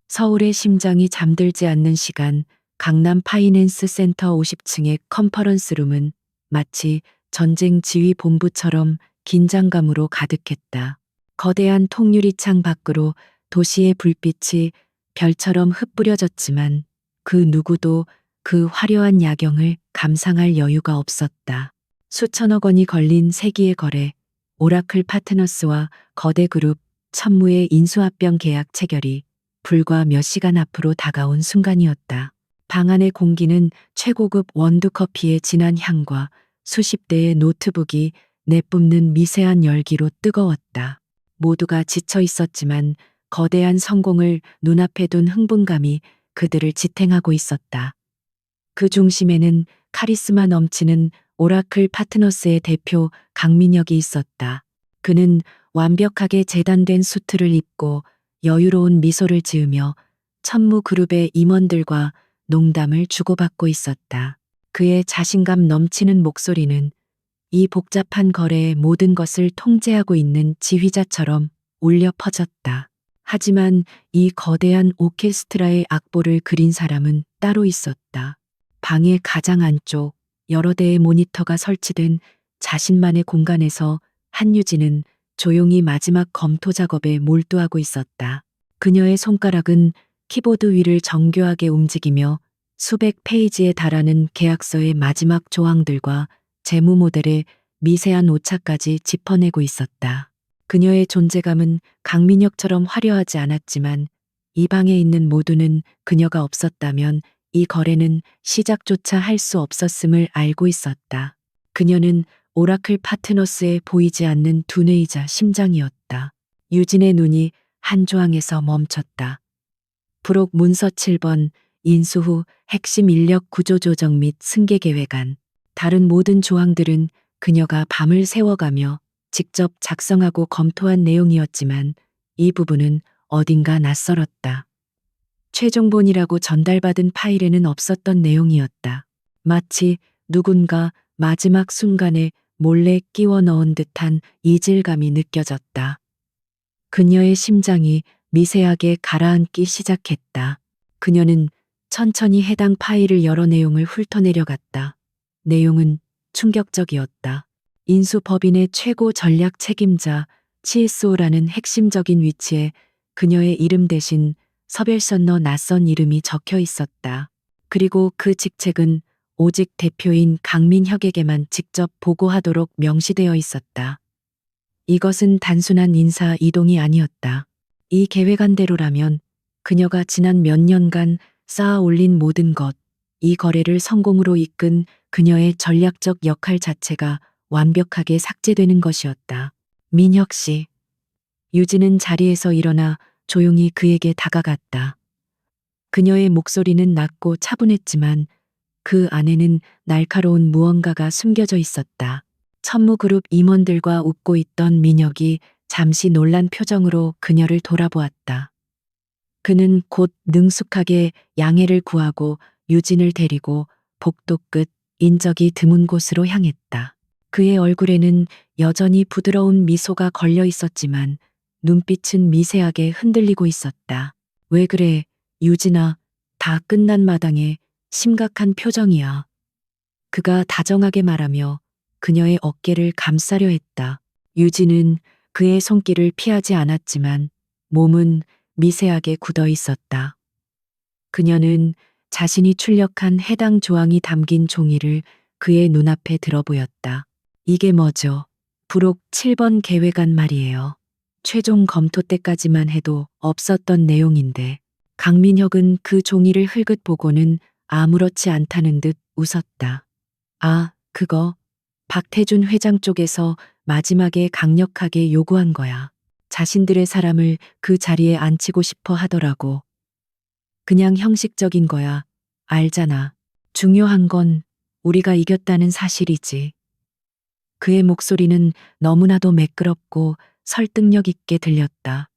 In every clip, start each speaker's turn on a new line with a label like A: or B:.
A: 서울의 심장이 잠들지 않는 시간, 강남 파이낸스 센터 50층의 컨퍼런스룸은 마치 전쟁 지휘 본부처럼 긴장감으로 가득했다. 거대한 통유리창 밖으로 도시의 불빛이 별처럼 흩뿌려졌지만 그 누구도 그 화려한 야경을 감상할 여유가 없었다. 수천억 원이 걸린 세기의 거래, 오라클 파트너스와 거대 그룹 천무의 인수합병 계약 체결이 불과 몇 시간 앞으로 다가온 순간이었다. 방 안의 공기는 최고급 원두커피의 진한 향과 수십 대의 노트북이 내뿜는 미세한 열기로 뜨거웠다. 모두가 지쳐 있었지만 거대한 성공을 눈앞에 둔 흥분감이 그들을 지탱하고 있었다. 그 중심에는 카리스마 넘치는 오라클 파트너스의 대표 강민혁이 있었다. 그는 완벽하게 재단된 수트를 입고 여유로운 미소를 지으며 천무그룹의 임원들과 농담을 주고받고 있었다. 그의 자신감 넘치는 목소리는 이 복잡한 거래의 모든 것을 통제하고 있는 지휘자처럼 울려 퍼졌다. 하지만 이 거대한 오케스트라의 악보를 그린 사람은 따로 있었다. 방의 가장 안쪽 여러 대의 모니터가 설치된 자신만의 공간에서 한유진은 조용히 마지막 검토 작업에 몰두하고 있었다. 그녀의 손가락은 키보드 위를 정교하게 움직이며 수백 페이지에 달하는 계약서의 마지막 조항들과 재무 모델의 미세한 오차까지 짚어내고 있었다. 그녀의 존재감은 강민혁처럼 화려하지 않았지만 이 방에 있는 모두는 그녀가 없었다면 이 거래는 시작조차 할 수 없었음을 알고 있었다. 그녀는 오라클 파트너스에 보이지 않는 두뇌이자 심장이었다. 유진의 눈이 한 조항에서 멈췄다. 부록 문서 7번, 인수 후 핵심 인력 구조 조정 및 승계 계획안. 다른 모든 조항들은 그녀가 밤을 새워가며 직접 작성하고 검토한 내용이었지만 이 부분은 어딘가 낯설었다. 최종본이라고 전달받은 파일에는 없었던 내용이었다. 마치 누군가 마지막 순간에 몰래 끼워 넣은 듯한 이질감이 느껴졌다. 그녀의 심장이 미세하게 가라앉기 시작했다. 그녀는 천천히 해당 파일을 열어 내용을 훑어내려갔다. 내용은 충격적이었다. 인수법인의 최고 전략 책임자 CSO라는 핵심적인 위치에 그녀의 이름 대신 서별선너 낯선 이름이 적혀 있었다. 그리고 그 직책은 오직 대표인 강민혁에게만 직접 보고하도록 명시되어 있었다. 이것은 단순한 인사 이동이 아니었다. 이 계획안대로라면 그녀가 지난 몇 년간 쌓아 올린 모든 것, 이 거래를 성공으로 이끈 그녀의 전략적 역할 자체가 완벽하게 삭제되는 것이었다. 민혁 씨. 유진은 자리에서 일어나 조용히 그에게 다가갔다. 그녀의 목소리는 낮고 차분했지만 그 안에는 날카로운 무언가가 숨겨져 있었다. 천무그룹 임원들과 웃고 있던 민혁이 잠시 놀란 표정으로 그녀를 돌아보았다. 그는 곧 능숙하게 양해를 구하고 유진을 데리고 복도 끝 인적이 드문 곳으로 향했다. 그의 얼굴에는 여전히 부드러운 미소가 걸려 있었지만 눈빛은 미세하게 흔들리고 있었다. 왜 그래, 유진아. 다 끝난 마당에 심각한 표정이야. 그가 다정하게 말하며 그녀의 어깨를 감싸려 했다. 유진은 그의 손길을 피하지 않았지만 몸은 미세하게 굳어 있었다. 그녀는 자신이 출력한 해당 조항이 담긴 종이를 그의 눈앞에 들어 보였다. 이게 뭐죠? 부록 7번 계획안 말이에요. 최종 검토 때까지만 해도 없었던 내용인데 강민혁은 그 종이를 흘끗 보고는 아무렇지 않다는 듯 웃었다. 아, 그거 박태준 회장 쪽에서 마지막에 강력하게 요구한 거야. 자신들의 사람을 그 자리에 앉히고 싶어 하더라고. 그냥 형식적인 거야. 알잖아. 중요한 건 우리가 이겼다는 사실이지. 그의 목소리는 너무나도 매끄럽고 설득력 있게 들렸다.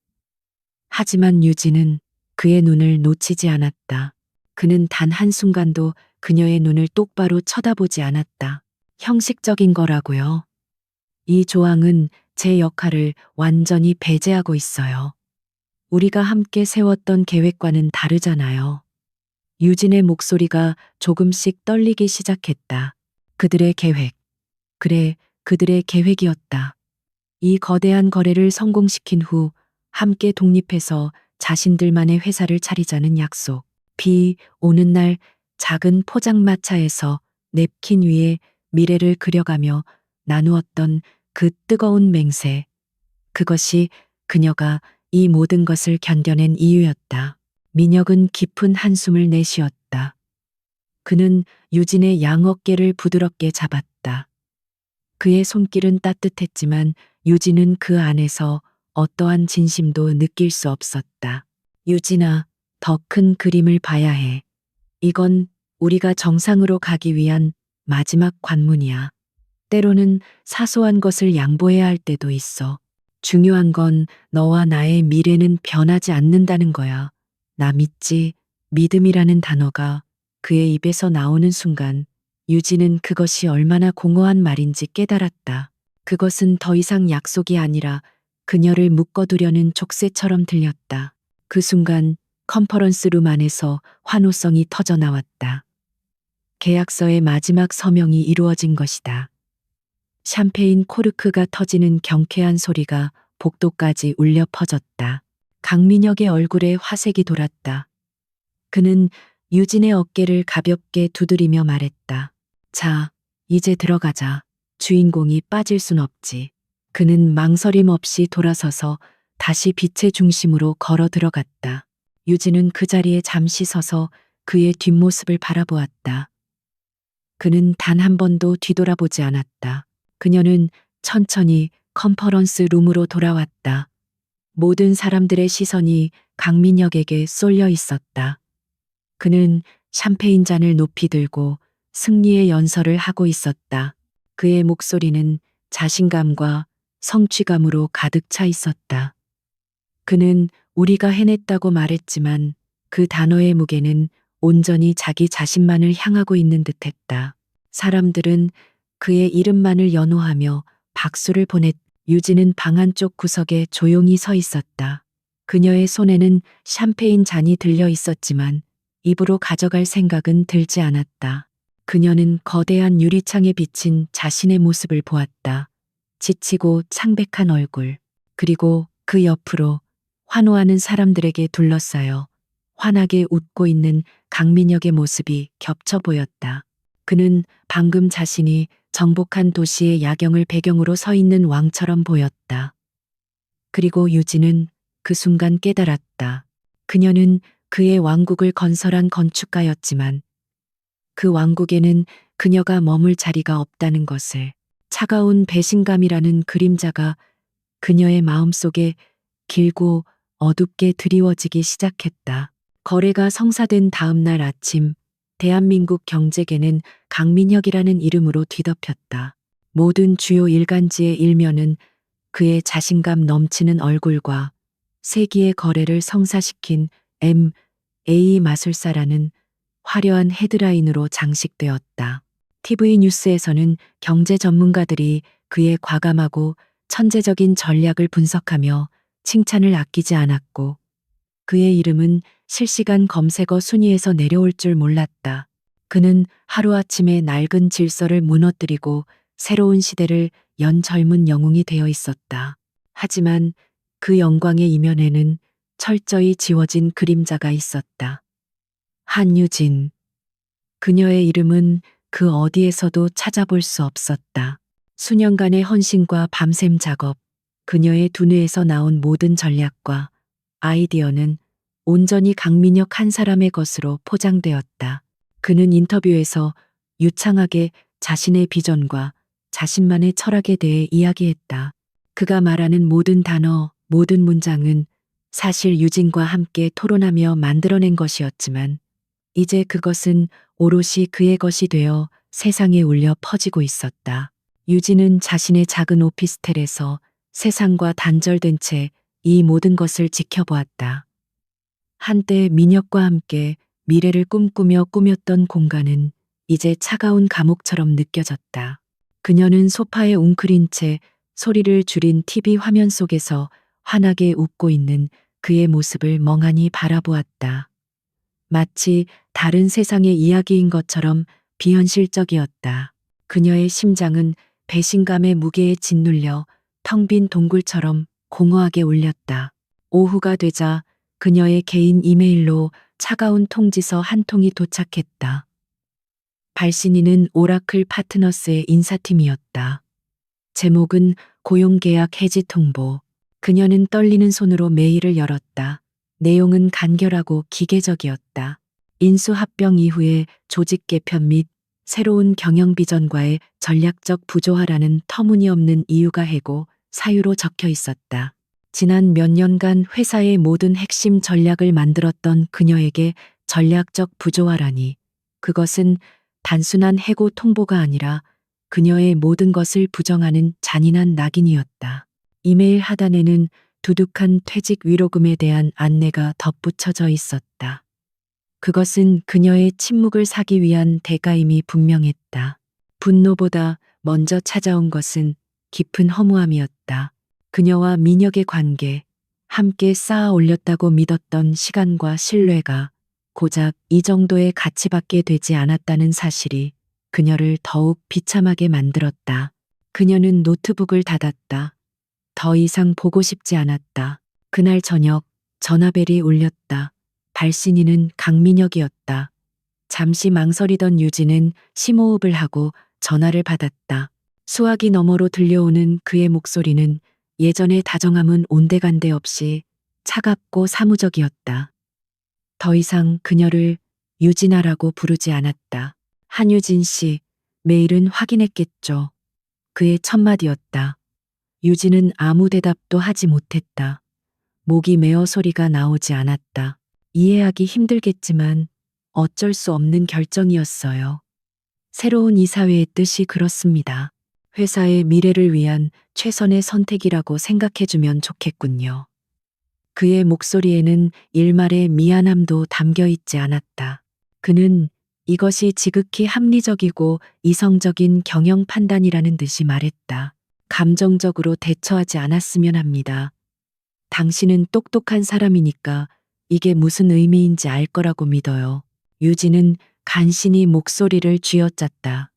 A: 하지만 유진은 그의 눈을 놓치지 않았다. 그는 단 한순간도 그녀의 눈을 똑바로 쳐다보지 않았다. 형식적인 거라고요. 이 조항은 제 역할을 완전히 배제하고 있어요. 우리가 함께 세웠던 계획과는 다르잖아요. 유진의 목소리가 조금씩 떨리기 시작했다. 그들의 계획. 그래, 그들의 계획이었다. 이 거대한 거래를 성공시킨 후 함께 독립해서 자신들만의 회사를 차리자는 약속. 비 오는 날 작은 포장마차에서 냅킨 위에 미래를 그려가며 나누었던 그 뜨거운 맹세. 그것이 그녀가 이 모든 것을 견뎌낸 이유였다. 민혁은 깊은 한숨을 내쉬었다. 그는 유진의 양어깨를 부드럽게 잡았다. 그의 손길은 따뜻했지만 유진은 그 안에서 어떠한 진심도 느낄 수 없었다. 유진아, 더 큰 그림을 봐야 해. 이건 우리가 정상으로 가기 위한 마지막 관문이야. 때로는 사소한 것을 양보해야 할 때도 있어. 중요한 건 너와 나의 미래는 변하지 않는다는 거야. 나 믿지? 믿음이라는 단어가 그의 입에서 나오는 순간 유진은 그것이 얼마나 공허한 말인지 깨달았다. 그것은 더 이상 약속이 아니라 그녀를 묶어두려는 족쇄처럼 들렸다. 그 순간 컨퍼런스룸 안에서 환호성이 터져 나왔다. 계약서의 마지막 서명이 이루어진 것이다. 샴페인 코르크가 터지는 경쾌한 소리가 복도까지 울려 퍼졌다. 강민혁의 얼굴에 화색이 돌았다. 그는 유진의 어깨를 가볍게 두드리며 말했다. 자, 이제 들어가자. 주인공이 빠질 순 없지. 그는 망설임 없이 돌아서서 다시 빛의 중심으로 걸어 들어갔다. 유진은 그 자리에 잠시 서서 그의 뒷모습을 바라보았다. 그는 단 한 번도 뒤돌아보지 않았다. 그녀는 천천히 컨퍼런스 룸으로 돌아왔다. 모든 사람들의 시선이 강민혁에게 쏠려 있었다. 그는 샴페인 잔을 높이 들고 승리의 연설을 하고 있었다. 그의 목소리는 자신감과 성취감으로 가득 차 있었다. 그는 우리가 해냈다고 말했지만 그 단어의 무게는 온전히 자기 자신만을 향하고 있는 듯했다. 사람들은 그의 이름만을 연호하며 박수를 보냈. 유진은 방 안쪽 구석에 조용히 서 있었다. 그녀의 손에는 샴페인 잔이 들려 있었지만 입으로 가져갈 생각은 들지 않았다. 그녀는 거대한 유리창에 비친 자신의 모습을 보았다. 지치고 창백한 얼굴. 그리고 그 옆으로 환호하는 사람들에게 둘러싸여 환하게 웃고 있는 강민혁의 모습이 겹쳐 보였다. 그는 방금 자신이 정복한 도시의 야경을 배경으로 서 있는 왕처럼 보였다. 그리고 유진은 그 순간 깨달았다. 그녀는 그의 왕국을 건설한 건축가였지만 그 왕국에는 그녀가 머물 자리가 없다는 것을. 차가운 배신감이라는 그림자가 그녀의 마음속에 길고 어둡게 드리워지기 시작했다. 거래가 성사된 다음 날 아침, 대한민국 경제계는 강민혁이라는 이름으로 뒤덮였다. 모든 주요 일간지의 일면은 그의 자신감 넘치는 얼굴과 세기의 거래를 성사시킨 M.A. 마술사라는 화려한 헤드라인으로 장식되었다. TV 뉴스에서는 경제 전문가들이 그의 과감하고 천재적인 전략을 분석하며 칭찬을 아끼지 않았고 그의 이름은 실시간 검색어 순위에서 내려올 줄 몰랐다. 그는 하루아침에 낡은 질서를 무너뜨리고 새로운 시대를 연 젊은 영웅이 되어 있었다. 하지만 그 영광의 이면에는 철저히 지워진 그림자가 있었다. 한유진. 그녀의 이름은 그 어디에서도 찾아볼 수 없었다. 수년간의 헌신과 밤샘 작업, 그녀의 두뇌에서 나온 모든 전략과 아이디어는 온전히 강민혁 한 사람의 것으로 포장되었다. 그는 인터뷰에서 유창하게 자신의 비전과 자신만의 철학에 대해 이야기했다. 그가 말하는 모든 단어, 모든 문장은 사실 유진과 함께 토론하며 만들어낸 것이었지만 이제 그것은 오롯이 그의 것이 되어 세상에 울려 퍼지고 있었다. 유진은 자신의 작은 오피스텔에서 세상과 단절된 채 이 모든 것을 지켜보았다. 한때 민혁과 함께 미래를 꿈꾸며 꾸몄던 공간은 이제 차가운 감옥처럼 느껴졌다. 그녀는 소파에 웅크린 채 소리를 줄인 TV 화면 속에서 환하게 웃고 있는 그의 모습을 멍하니 바라보았다. 마치 다른 세상의 이야기인 것처럼 비현실적이었다. 그녀의 심장은 배신감의 무게에 짓눌려 텅 빈 동굴처럼 공허하게 울렸다. 오후가 되자 그녀의 개인 이메일로 차가운 통지서 한 통이 도착했다. 발신인은 오라클 파트너스의 인사팀이었다. 제목은 고용계약 해지 통보. 그녀는 떨리는 손으로 메일을 열었다. 내용은 간결하고 기계적이었다. 인수합병 이후의 조직 개편 및 새로운 경영 비전과의 전략적 부조화라는 터무니없는 이유가 해고 사유로 적혀 있었다. 지난 몇 년간 회사의 모든 핵심 전략을 만들었던 그녀에게 전략적 부조화라니. 그것은 단순한 해고 통보가 아니라 그녀의 모든 것을 부정하는 잔인한 낙인이었다. 이메일 하단에는 두둑한 퇴직 위로금에 대한 안내가 덧붙여져 있었다. 그것은 그녀의 침묵을 사기 위한 대가임이 분명했다. 분노보다 먼저 찾아온 것은 깊은 허무함이었다. 그녀와 민혁의 관계, 함께 쌓아 올렸다고 믿었던 시간과 신뢰가 고작 이 정도의 가치밖에 되지 않았다는 사실이 그녀를 더욱 비참하게 만들었다. 그녀는 노트북을 닫았다. 더 이상 보고 싶지 않았다. 그날 저녁 전화벨이 울렸다. 발신인은 강민혁이었다. 잠시 망설이던 유진은 심호흡을 하고 전화를 받았다. 수화기 너머로 들려오는 그의 목소리는 예전의 다정함은 온데간데 없이 차갑고 사무적이었다. 더 이상 그녀를 유진아라고 부르지 않았다. 한유진 씨, 메일은 확인했겠죠. 그의 첫마디였다. 유진은 아무 대답도 하지 못했다. 목이 메어 소리가 나오지 않았다. 이해하기 힘들겠지만 어쩔 수 없는 결정이었어요. 새로운 이사회의 뜻이 그렇습니다. 회사의 미래를 위한 최선의 선택이라고 생각해주면 좋겠군요. 그의 목소리에는 일말의 미안함도 담겨 있지 않았다. 그는 이것이 지극히 합리적이고 이성적인 경영 판단이라는 듯이 말했다. 감정적으로 대처하지 않았으면 합니다. 당신은 똑똑한 사람이니까 이게 무슨 의미인지 알 거라고 믿어요. 유진은 간신히 목소리를 쥐어짰다.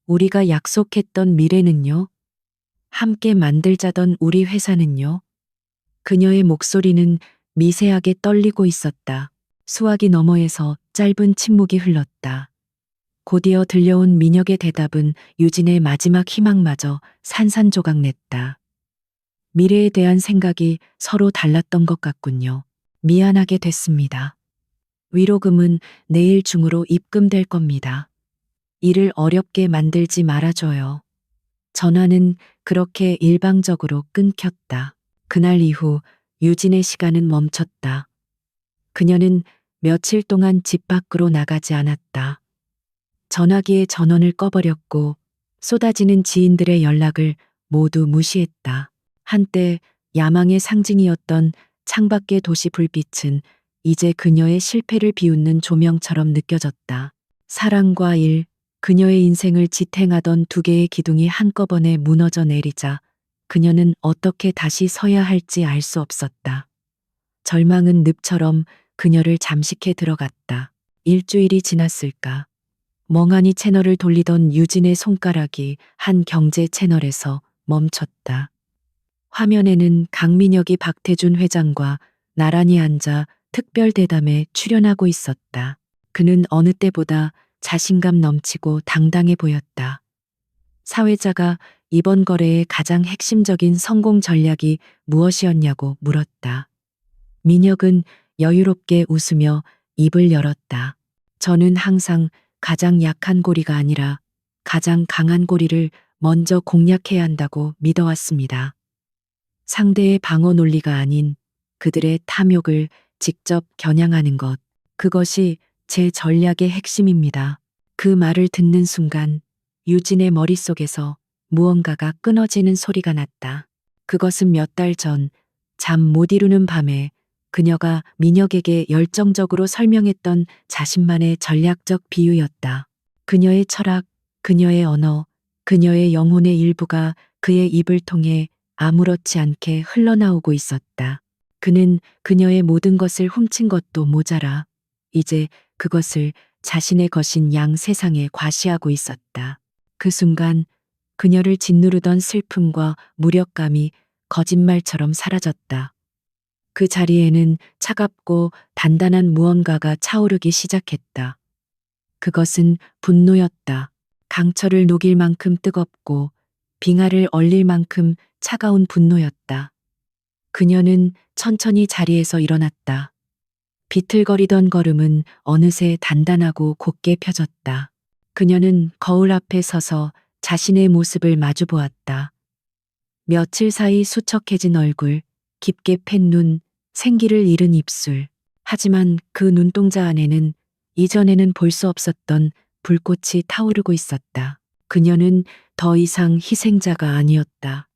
A: 우리가 약속했던 미래는요? 함께 만들자던 우리 회사는요? 그녀의 목소리는 미세하게 떨리고 있었다. 수화기 너머에서 짧은 침묵이 흘렀다. 곧이어 들려온 민혁의 대답은 유진의 마지막 희망마저 산산조각냈다. 미래에 대한 생각이 서로 달랐던 것 같군요. 미안하게 됐습니다. 위로금은 내일 중으로 입금될 겁니다. 일을 어렵게 만들지 말아줘요. 전화는 그렇게 일방적으로 끊겼다. 그날 이후 유진의 시간은 멈췄다. 그녀는 며칠 동안 집 밖으로 나가지 않았다. 전화기의 전원을 꺼버렸고 쏟아지는 지인들의 연락을 모두 무시했다. 한때 야망의 상징이었던 창밖의 도시 불빛은 이제 그녀의 실패를 비웃는 조명처럼 느껴졌다. 사랑과 일, 그녀의 인생을 지탱하던 두 개의 기둥이 한꺼번에 무너져 내리자 그녀는 어떻게 다시 서야 할지 알 수 없었다. 절망은 늪처럼 그녀를 잠식해 들어갔다. 일주일이 지났을까. 멍하니 채널을 돌리던 유진의 손가락이 한 경제 채널에서 멈췄다. 화면에는 강민혁이 박태준 회장과 나란히 앉아 특별 대담에 출연하고 있었다. 그는 어느 때보다 자신감 넘치고 당당해 보였다. 사회자가 이번 거래의 가장 핵심적인 성공 전략이 무엇이었냐고 물었다. 민혁은 여유롭게 웃으며 입을 열었다. 저는 항상 가장 약한 고리가 아니라 가장 강한 고리를 먼저 공략해야 한다고 믿어왔습니다. 상대의 방어 논리가 아닌 그들의 탐욕을 직접 겨냥하는 것, 그것이 제 전략의 핵심입니다. 그 말을 듣는 순간 유진의 머릿속에서 무언가가 끊어지는 소리가 났다. 그것은 몇 달 전 잠 못 이루는 밤에 그녀가 민혁에게 열정적으로 설명했던 자신만의 전략적 비유였다. 그녀의 철학, 그녀의 언어, 그녀의 영혼의 일부가 그의 입을 통해 아무렇지 않게 흘러나오고 있었다. 그는 그녀의 모든 것을 훔친 것도 모자라 이제 그것을 자신의 것인 양 세상에 과시하고 있었다. 그 순간 그녀를 짓누르던 슬픔과 무력감이 거짓말처럼 사라졌다. 그 자리에는 차갑고 단단한 무언가가 차오르기 시작했다. 그것은 분노였다. 강철을 녹일 만큼 뜨겁고 빙하를 얼릴 만큼 차가운 분노였다. 그녀는 천천히 자리에서 일어났다. 비틀거리던 걸음은 어느새 단단하고 곧게 펴졌다. 그녀는 거울 앞에 서서 자신의 모습을 마주 보았다. 며칠 사이 수척해진 얼굴, 깊게 팬 눈, 생기를 잃은 입술. 하지만 그 눈동자 안에는 이전에는 볼 수 없었던 불꽃이 타오르고 있었다. 그녀는 더 이상 희생자가 아니었다.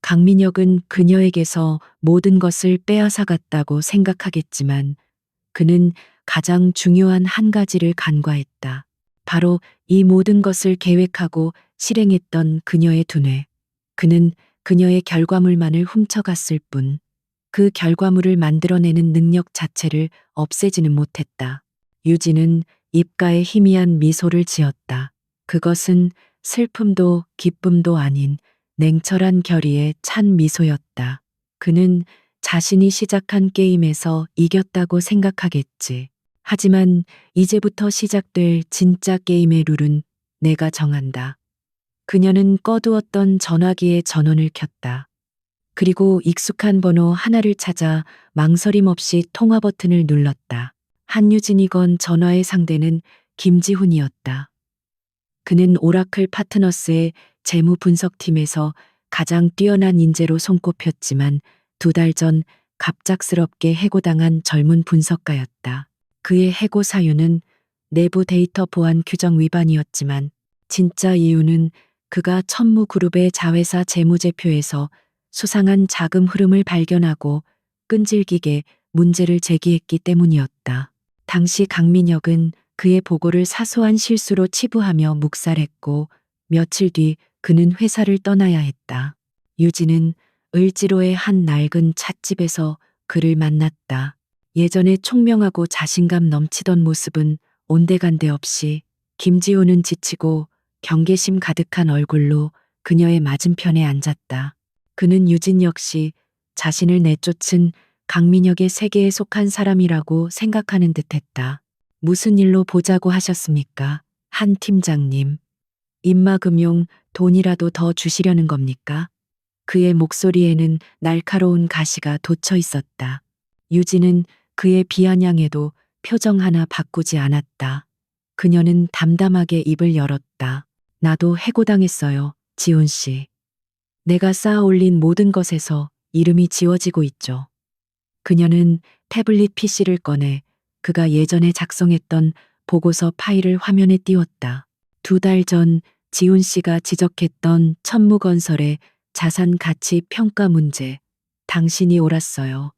A: 강민혁은 그녀에게서 모든 것을 빼앗아갔다고 생각하겠지만 그는 가장 중요한 한 가지를 간과했다. 바로 이 모든 것을 계획하고 실행했던 그녀의 두뇌. 그는 그녀의 결과물만을 훔쳐갔을 뿐 그 결과물을 만들어내는 능력 자체를 없애지는 못했다. 유진은 입가에 희미한 미소를 지었다. 그것은 슬픔도 기쁨도 아닌 냉철한 결의의 찬 미소였다. 그는 자신이 시작한 게임에서 이겼다고 생각하겠지. 하지만 이제부터 시작될 진짜 게임의 룰은 내가 정한다. 그녀는 꺼두었던 전화기의 전원을 켰다. 그리고 익숙한 번호 하나를 찾아 망설임 없이 통화 버튼을 눌렀다. 한유진이 건 전화의 상대는 김지훈이었다. 그는 오라클 파트너스의 재무 분석팀에서 가장 뛰어난 인재로 손꼽혔지만 2달 전 갑작스럽게 해고당한 젊은 분석가였다. 그의 해고 사유는 내부 데이터 보안 규정 위반이었지만 진짜 이유는 그가 천무그룹의 자회사 재무제표에서 수상한 자금 흐름을 발견하고 끈질기게 문제를 제기했기 때문이었다. 당시 강민혁은 그의 보고를 사소한 실수로 치부하며 묵살했고 며칠 뒤 그는 회사를 떠나야 했다. 유진은 을지로의 한 낡은 찻집에서 그를 만났다. 예전에 총명하고 자신감 넘치던 모습은 온데간데 없이 김지호는 지치고 경계심 가득한 얼굴로 그녀의 맞은편에 앉았다. 그는 유진 역시 자신을 내쫓은 강민혁의 세계에 속한 사람이라고 생각하는 듯했다. 무슨 일로 보자고 하셨습니까? 한 팀장님. 인마금용 돈이라도 더 주시려는 겁니까? 그의 목소리에는 날카로운 가시가 돋쳐 있었다. 유진은 그의 비아냥에도 표정 하나 바꾸지 않았다. 그녀는 담담하게 입을 열었다. 나도 해고당했어요, 지훈 씨. 내가 쌓아 올린 모든 것에서 이름이 지워지고 있죠. 그녀는 태블릿 PC를 꺼내 그가 예전에 작성했던 보고서 파일을 화면에 띄웠다. 2달 전 지훈 씨가 지적했던 천무건설의 자산 가치 평가 문제. 당신이 옳았어요.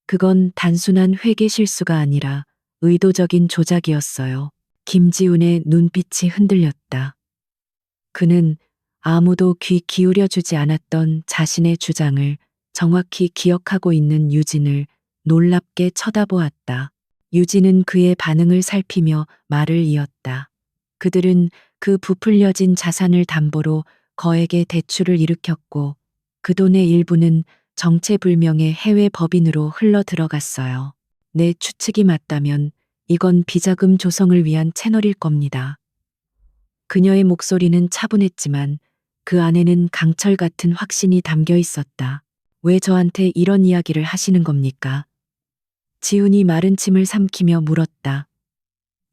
A: 그건 단순한 회계 실수가 아니라 의도적인 조작이었어요. 김지훈의 눈빛이 흔들렸다. 그는 아무도 귀 기울여 주지 않았던 자신의 주장을 정확히 기억하고 있는 유진을 놀랍게 쳐다보았다. 유진은 그의 반응을 살피며 말을 이었다. 그들은 그 부풀려진 자산을 담보로 거액의 대출을 일으켰고 그 돈의 일부는 정체불명의 해외 법인으로 흘러 들어갔어요. 내 추측이 맞다면 이건 비자금 조성을 위한 채널일 겁니다. 그녀의 목소리는 차분했지만 그 안에는 강철 같은 확신이 담겨 있었다. 왜 저한테 이런 이야기를 하시는 겁니까? 지훈이 마른 침을 삼키며 물었다.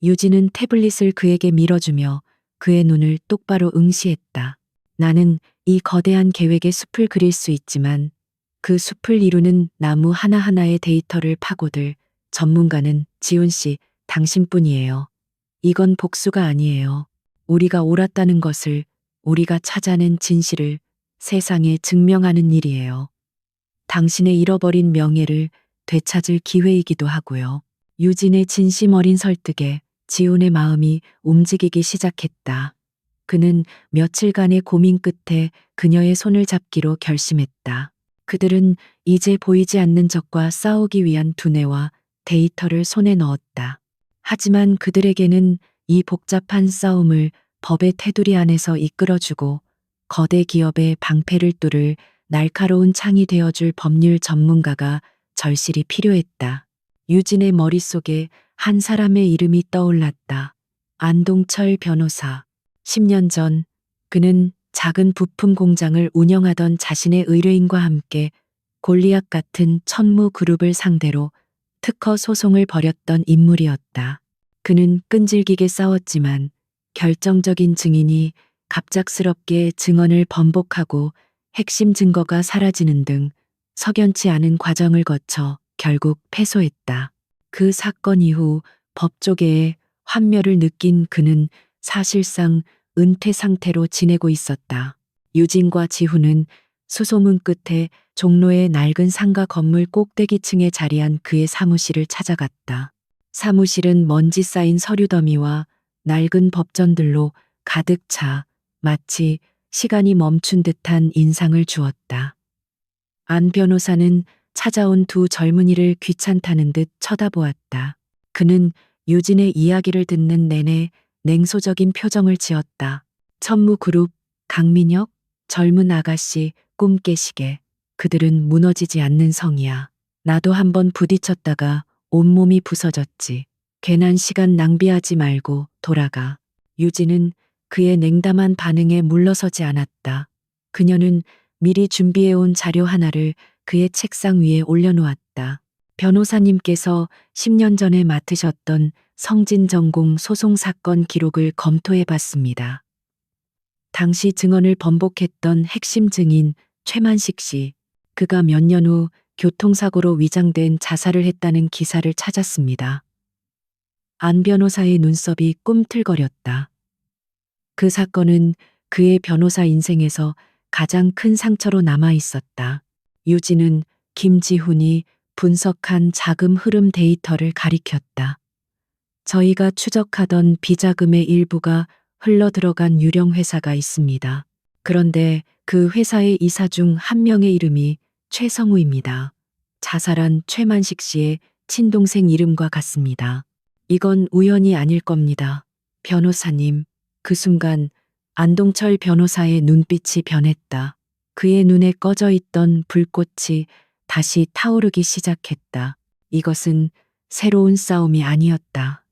A: 유진은 태블릿을 그에게 밀어주며 그의 눈을 똑바로 응시했다. 나는 이 거대한 계획의 숲을 그릴 수 있지만 그 숲을 이루는 나무 하나하나의 데이터를 파고들 전문가는 지훈 씨, 당신뿐이에요. 이건 복수가 아니에요. 우리가 옳았다는 것을, 우리가 찾아낸 진실을 세상에 증명하는 일이에요. 당신의 잃어버린 명예를 되찾을 기회이기도 하고요. 유진의 진심 어린 설득에 지훈의 마음이 움직이기 시작했다. 그는 며칠간의 고민 끝에 그녀의 손을 잡기로 결심했다. 그들은 이제 보이지 않는 적과 싸우기 위한 두뇌와 데이터를 손에 넣었다. 하지만 그들에게는 이 복잡한 싸움을 법의 테두리 안에서 이끌어주고 거대 기업의 방패를 뚫을 날카로운 창이 되어줄 법률 전문가가 절실히 필요했다. 유진의 머릿속에 한 사람의 이름이 떠올랐다. 안동철 변호사. 10년 전 그는 작은 부품 공장을 운영하던 자신의 의뢰인과 함께 골리앗 같은 천무 그룹을 상대로 특허 소송을 벌였던 인물이었다. 그는 끈질기게 싸웠지만 결정적인 증인이 갑작스럽게 증언을 번복하고 핵심 증거가 사라지는 등 석연치 않은 과정을 거쳐 결국 패소했다. 그 사건 이후 법조계에 환멸을 느낀 그는 사실상 은퇴 상태로 지내고 있었다. 유진과 지훈은 수소문 끝에 종로의 낡은 상가 건물 꼭대기층에 자리한 그의 사무실을 찾아갔다. 사무실은 먼지 쌓인 서류 더미와 낡은 법전들로 가득 차 마치 시간이 멈춘 듯한 인상을 주었다. 안 변호사는 찾아온 두 젊은이를 귀찮다는 듯 쳐다보았다. 그는 유진의 이야기를 듣는 내내 냉소적인 표정을 지었다. 천무그룹, 강민혁, 젊은 아가씨, 꿈 깨시게. 그들은 무너지지 않는 성이야. 나도 한번 부딪혔다가 온몸이 부서졌지. 괜한 시간 낭비하지 말고 돌아가. 유진은 그의 냉담한 반응에 물러서지 않았다. 그녀는 미리 준비해온 자료 하나를 그의 책상 위에 올려놓았다. 변호사님께서 10년 전에 맡으셨던 성진전공 소송 사건 기록을 검토해 봤습니다. 당시 증언을 번복했던 핵심 증인 최만식 씨, 그가 몇 년 후 교통사고로 위장된 자살을 했다는 기사를 찾았습니다. 안 변호사의 눈썹이 꿈틀거렸다. 그 사건은 그의 변호사 인생에서 가장 큰 상처로 남아 있었다. 유진은 김지훈이 분석한 자금 흐름 데이터를 가리켰다. 저희가 추적하던 비자금의 일부가 흘러 들어간 유령 회사가 있습니다. 그런데 그 회사의 이사 중 한 명의 이름이 최성우입니다. 자살한 최만식 씨의 친동생 이름과 같습니다. 이건 우연이 아닐 겁니다. 변호사님. 그 순간 안동철 변호사의 눈빛이 변했다. 그의 눈에 꺼져 있던 불꽃이 다시 타오르기 시작했다. 이것은 새로운 싸움이 아니었다.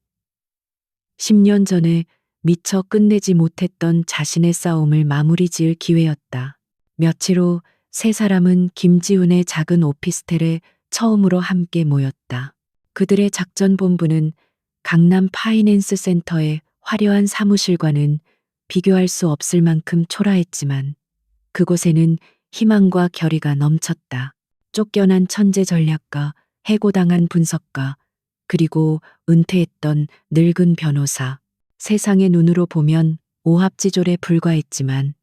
A: 10년 전에 미처 끝내지 못했던 자신의 싸움을 마무리 지을 기회였다. 며칠 후 세 사람은 김지훈의 작은 오피스텔에 처음으로 함께 모였다. 그들의 작전 본부는 강남 파이낸스 센터의 화려한 사무실과는 비교할 수 없을 만큼 초라했지만 그곳에는 희망과 결의가 넘쳤다. 쫓겨난 천재 전략가, 해고당한 분석가, 그리고 은퇴했던 늙은 변호사. 세상의 눈으로 보면 오합지졸에 불과했지만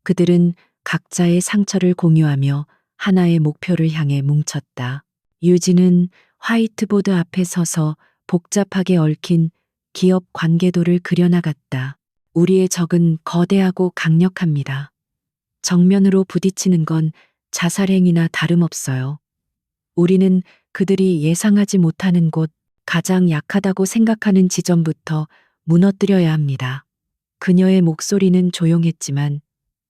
A: 그들은 각자의 상처를 공유하며 하나의 목표를 향해 뭉쳤다. 유진은 화이트보드 앞에 서서 복잡하게 얽힌 기업 관계도를 그려나갔다. 우리의 적은 거대하고 강력합니다. 정면으로 부딪히는 건 자살행위나 다름없어요. 우리는 그들이 예상하지 못하는 곳, 가장 약하다고 생각하는 지점부터 무너뜨려야 합니다. 그녀의 목소리는 조용했지만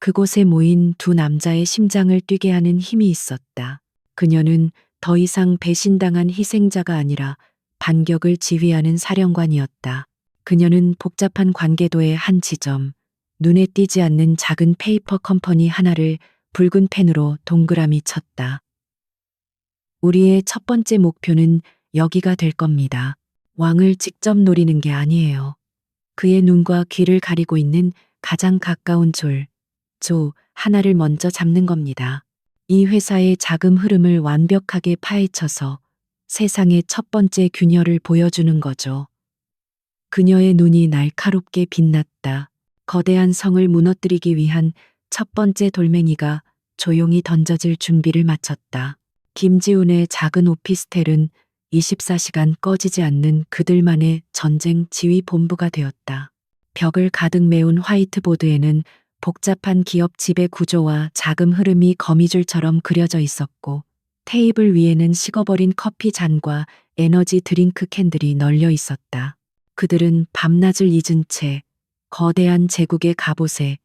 A: 그곳에 모인 두 남자의 심장을 뛰게 하는 힘이 있었다. 그녀는 더 이상 배신당한 희생자가 아니라 반격을 지휘하는 사령관이었다. 그녀는 복잡한 관계도의 한 지점, 눈에 띄지 않는 작은 페이퍼 컴퍼니 하나를 붉은 펜으로 동그라미 쳤다. 우리의 첫 번째 목표는 여기가 될 겁니다. 왕을 직접 노리는 게 아니에요. 그의 눈과 귀를 가리고 있는 가장 가까운 조 하나를 먼저 잡는 겁니다. 이 회사의 자금 흐름을 완벽하게 파헤쳐서 세상의 첫 번째 균열을 보여주는 거죠. 그녀의 눈이 날카롭게 빛났다. 거대한 성을 무너뜨리기 위한 첫 번째 돌멩이가 조용히 던져질 준비를 마쳤다. 김지훈의 작은 오피스텔은 24시간 꺼지지 않는 그들만의 전쟁 지휘 본부가 되었다. 벽을 가득 메운 화이트보드에는 복잡한 기업 지배 구조와 자금 흐름이 거미줄처럼 그려져 있었고, 테이블 위에는 식어버린 커피 잔과 에너지 드링크 캔들이 널려 있었다. 그들은 밤낮을 잊은 채 거대한 제국의 갑옷에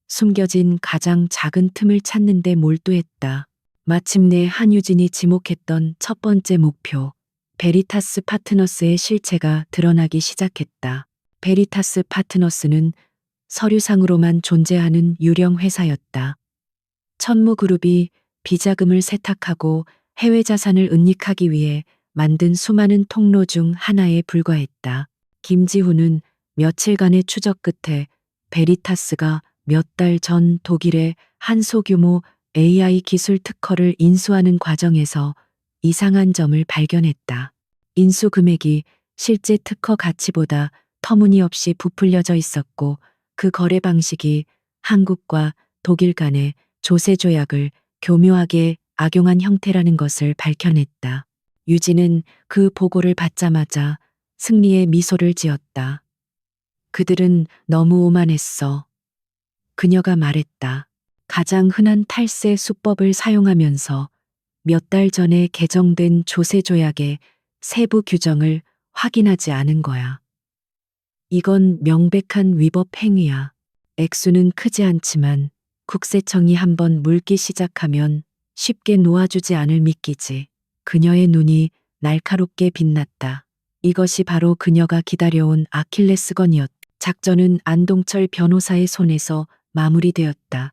A: 숨겨진 가장 작은 틈을 찾는 데 몰두했다. 마침내 한유진이 지목했던 첫 번째 목표, 베리타스 파트너스의 실체가 드러나기 시작했다. 베리타스 파트너스는 서류상으로만 존재하는 유령 회사였다. 천무그룹이 비자금을 세탁하고 해외 자산을 은닉하기 위해 만든 수많은 통로 중 하나에 불과했다. 김지훈은 며칠간의 추적 끝에 베리타스가 몇 달 전 독일의 한 소규모 AI 기술 특허를 인수하는 과정에서 이상한 점을 발견했다. 인수 금액이 실제 특허 가치보다 터무니없이 부풀려져 있었고, 그 거래 방식이 한국과 독일 간의 조세 조약을 교묘하게 악용한 형태라는 것을 밝혀냈다. 유진은 그 보고를 받자마자 승리의 미소를 지었다. 그들은 너무 오만했어. 그녀가 말했다. 가장 흔한 탈세 수법을 사용하면서 몇 달 전에 개정된 조세 조약의 세부 규정을 확인하지 않은 거야. 이건 명백한 위법 행위야. 액수는 크지 않지만 국세청이 한번 물기 시작하면 쉽게 놓아주지 않을 미끼지. 그녀의 눈이 날카롭게 빛났다. 이것이 바로 그녀가 기다려온 아킬레스건이었다. 작전은 안동철 변호사의 손에서 마무리되었다.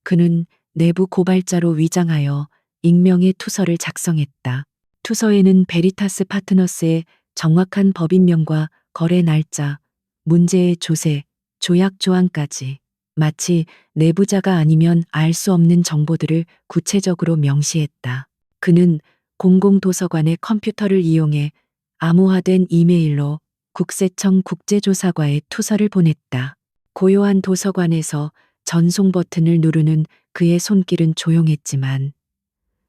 A: 그는 내부 고발자로 위장하여 익명의 투서를 작성했다. 투서에는 베리타스 파트너스의 정확한 법인명과 거래 날짜, 문제의 조세, 조약 조항까지, 마치 내부자가 아니면 알 수 없는 정보들을 구체적으로 명시했다. 그는 공공도서관의 컴퓨터를 이용해 암호화된 이메일로 국세청 국제조사과에 투서를 보냈다. 고요한 도서관에서 전송 버튼을 누르는 그의 손길은 조용했지만,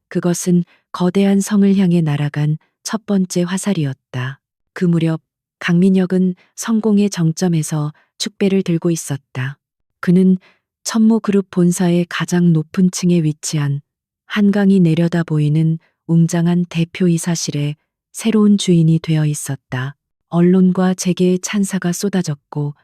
A: 그것은 거대한 성을 향해 날아간 첫 번째 화살이었다. 그 무렵 강민혁은 성공의 정점에서 축배를 들고 있었다. 그는 천모그룹 본사의 가장 높은 층에 위치한 한강이 내려다 보이는 웅장한 대표이사실에 새로운 주인이 되어 있었다. 언론과 재계의 찬사가 쏟아졌고,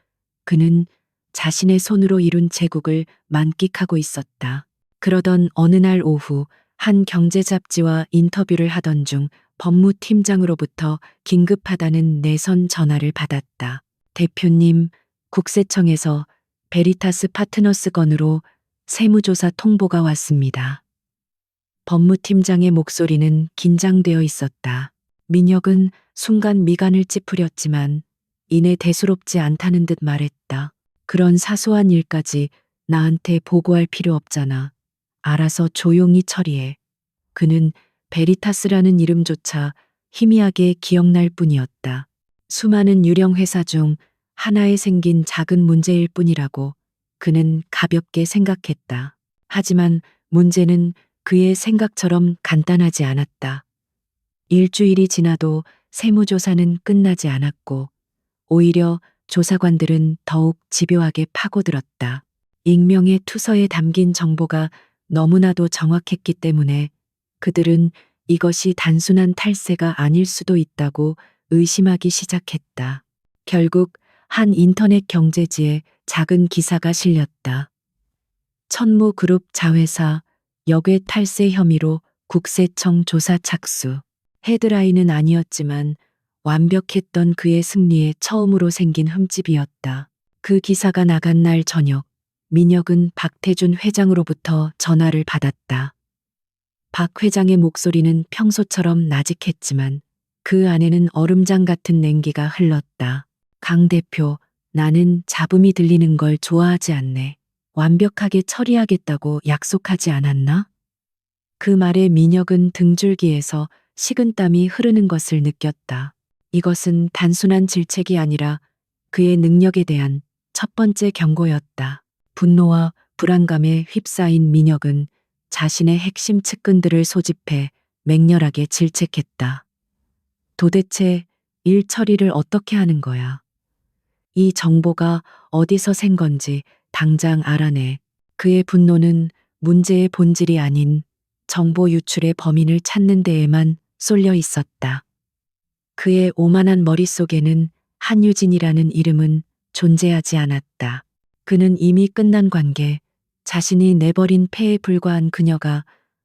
A: 그는 자신의 손으로 이룬 제국을 만끽하고 있었다. 그러던 어느 날 오후 한 경제 잡지와 인터뷰를 하던 중 법무팀장으로부터 긴급하다는 내선 전화를 받았다. 대표님, 국세청에서 베리타스 파트너스 건으로 세무조사 통보가 왔습니다. 법무팀장의 목소리는 긴장되어 있었다. 민혁은 순간 미간을 찌푸렸지만 이내 대수롭지 않다는 듯 말했다. 그런 사소한 일까지 나한테 보고할 필요 없잖아. 알아서 조용히 처리해. 그는 베리타스라는 이름조차 희미하게 기억날 뿐이었다. 수많은 유령 회사 중 하나에 생긴 작은 문제일 뿐이라고 그는 가볍게 생각했다. 하지만 문제는 그의 생각처럼 간단하지 않았다. 일주일이 지나도 세무조사는 끝나지 않았고, 오히려 조사관들은 더욱 집요하게 파고들었다. 익명의 투서에 담긴 정보가 너무나도 정확했기 때문에 그들은 이것이 단순한 탈세가 아닐 수도 있다고 의심하기 시작했다. 결국 한 인터넷 경제지에 작은 기사가 실렸다. 천무그룹 자회사 역외 탈세 혐의로 국세청 조사 착수. 헤드라인은 아니었지만 완벽했던 그의 승리에 처음으로 생긴 흠집이었다. 그 기사가 나간 날 저녁, 민혁은 박태준 회장으로부터 전화를 받았다. 박 회장의 목소리는 평소처럼 나직했지만 그 안에는 얼음장 같은 냉기가 흘렀다. 강 대표, 나는 잡음이 들리는 걸 좋아하지 않네. 완벽하게 처리하겠다고 약속하지 않았나? 그 말에 민혁은 등줄기에서 식은땀이 흐르는 것을 느꼈다. 이것은 단순한 질책이 아니라 그의 능력에 대한 첫 번째 경고였다. 분노와 불안감에 휩싸인 민혁은 자신의 핵심 측근들을 소집해 맹렬하게 질책했다. 도대체 일 처리를 어떻게 하는 거야? 이 정보가 어디서 샌 건지 당장 알아내. 그의 분노는 문제의 본질이 아닌 정보 유출의 범인을 찾는 데에만 쏠려 있었다. 그의 오만한 머릿속에는 한유진이라는 이름은 존재하지 않았다. 그는 이미 끝난 관계, 자신이 내버린 패에 불과한 그녀가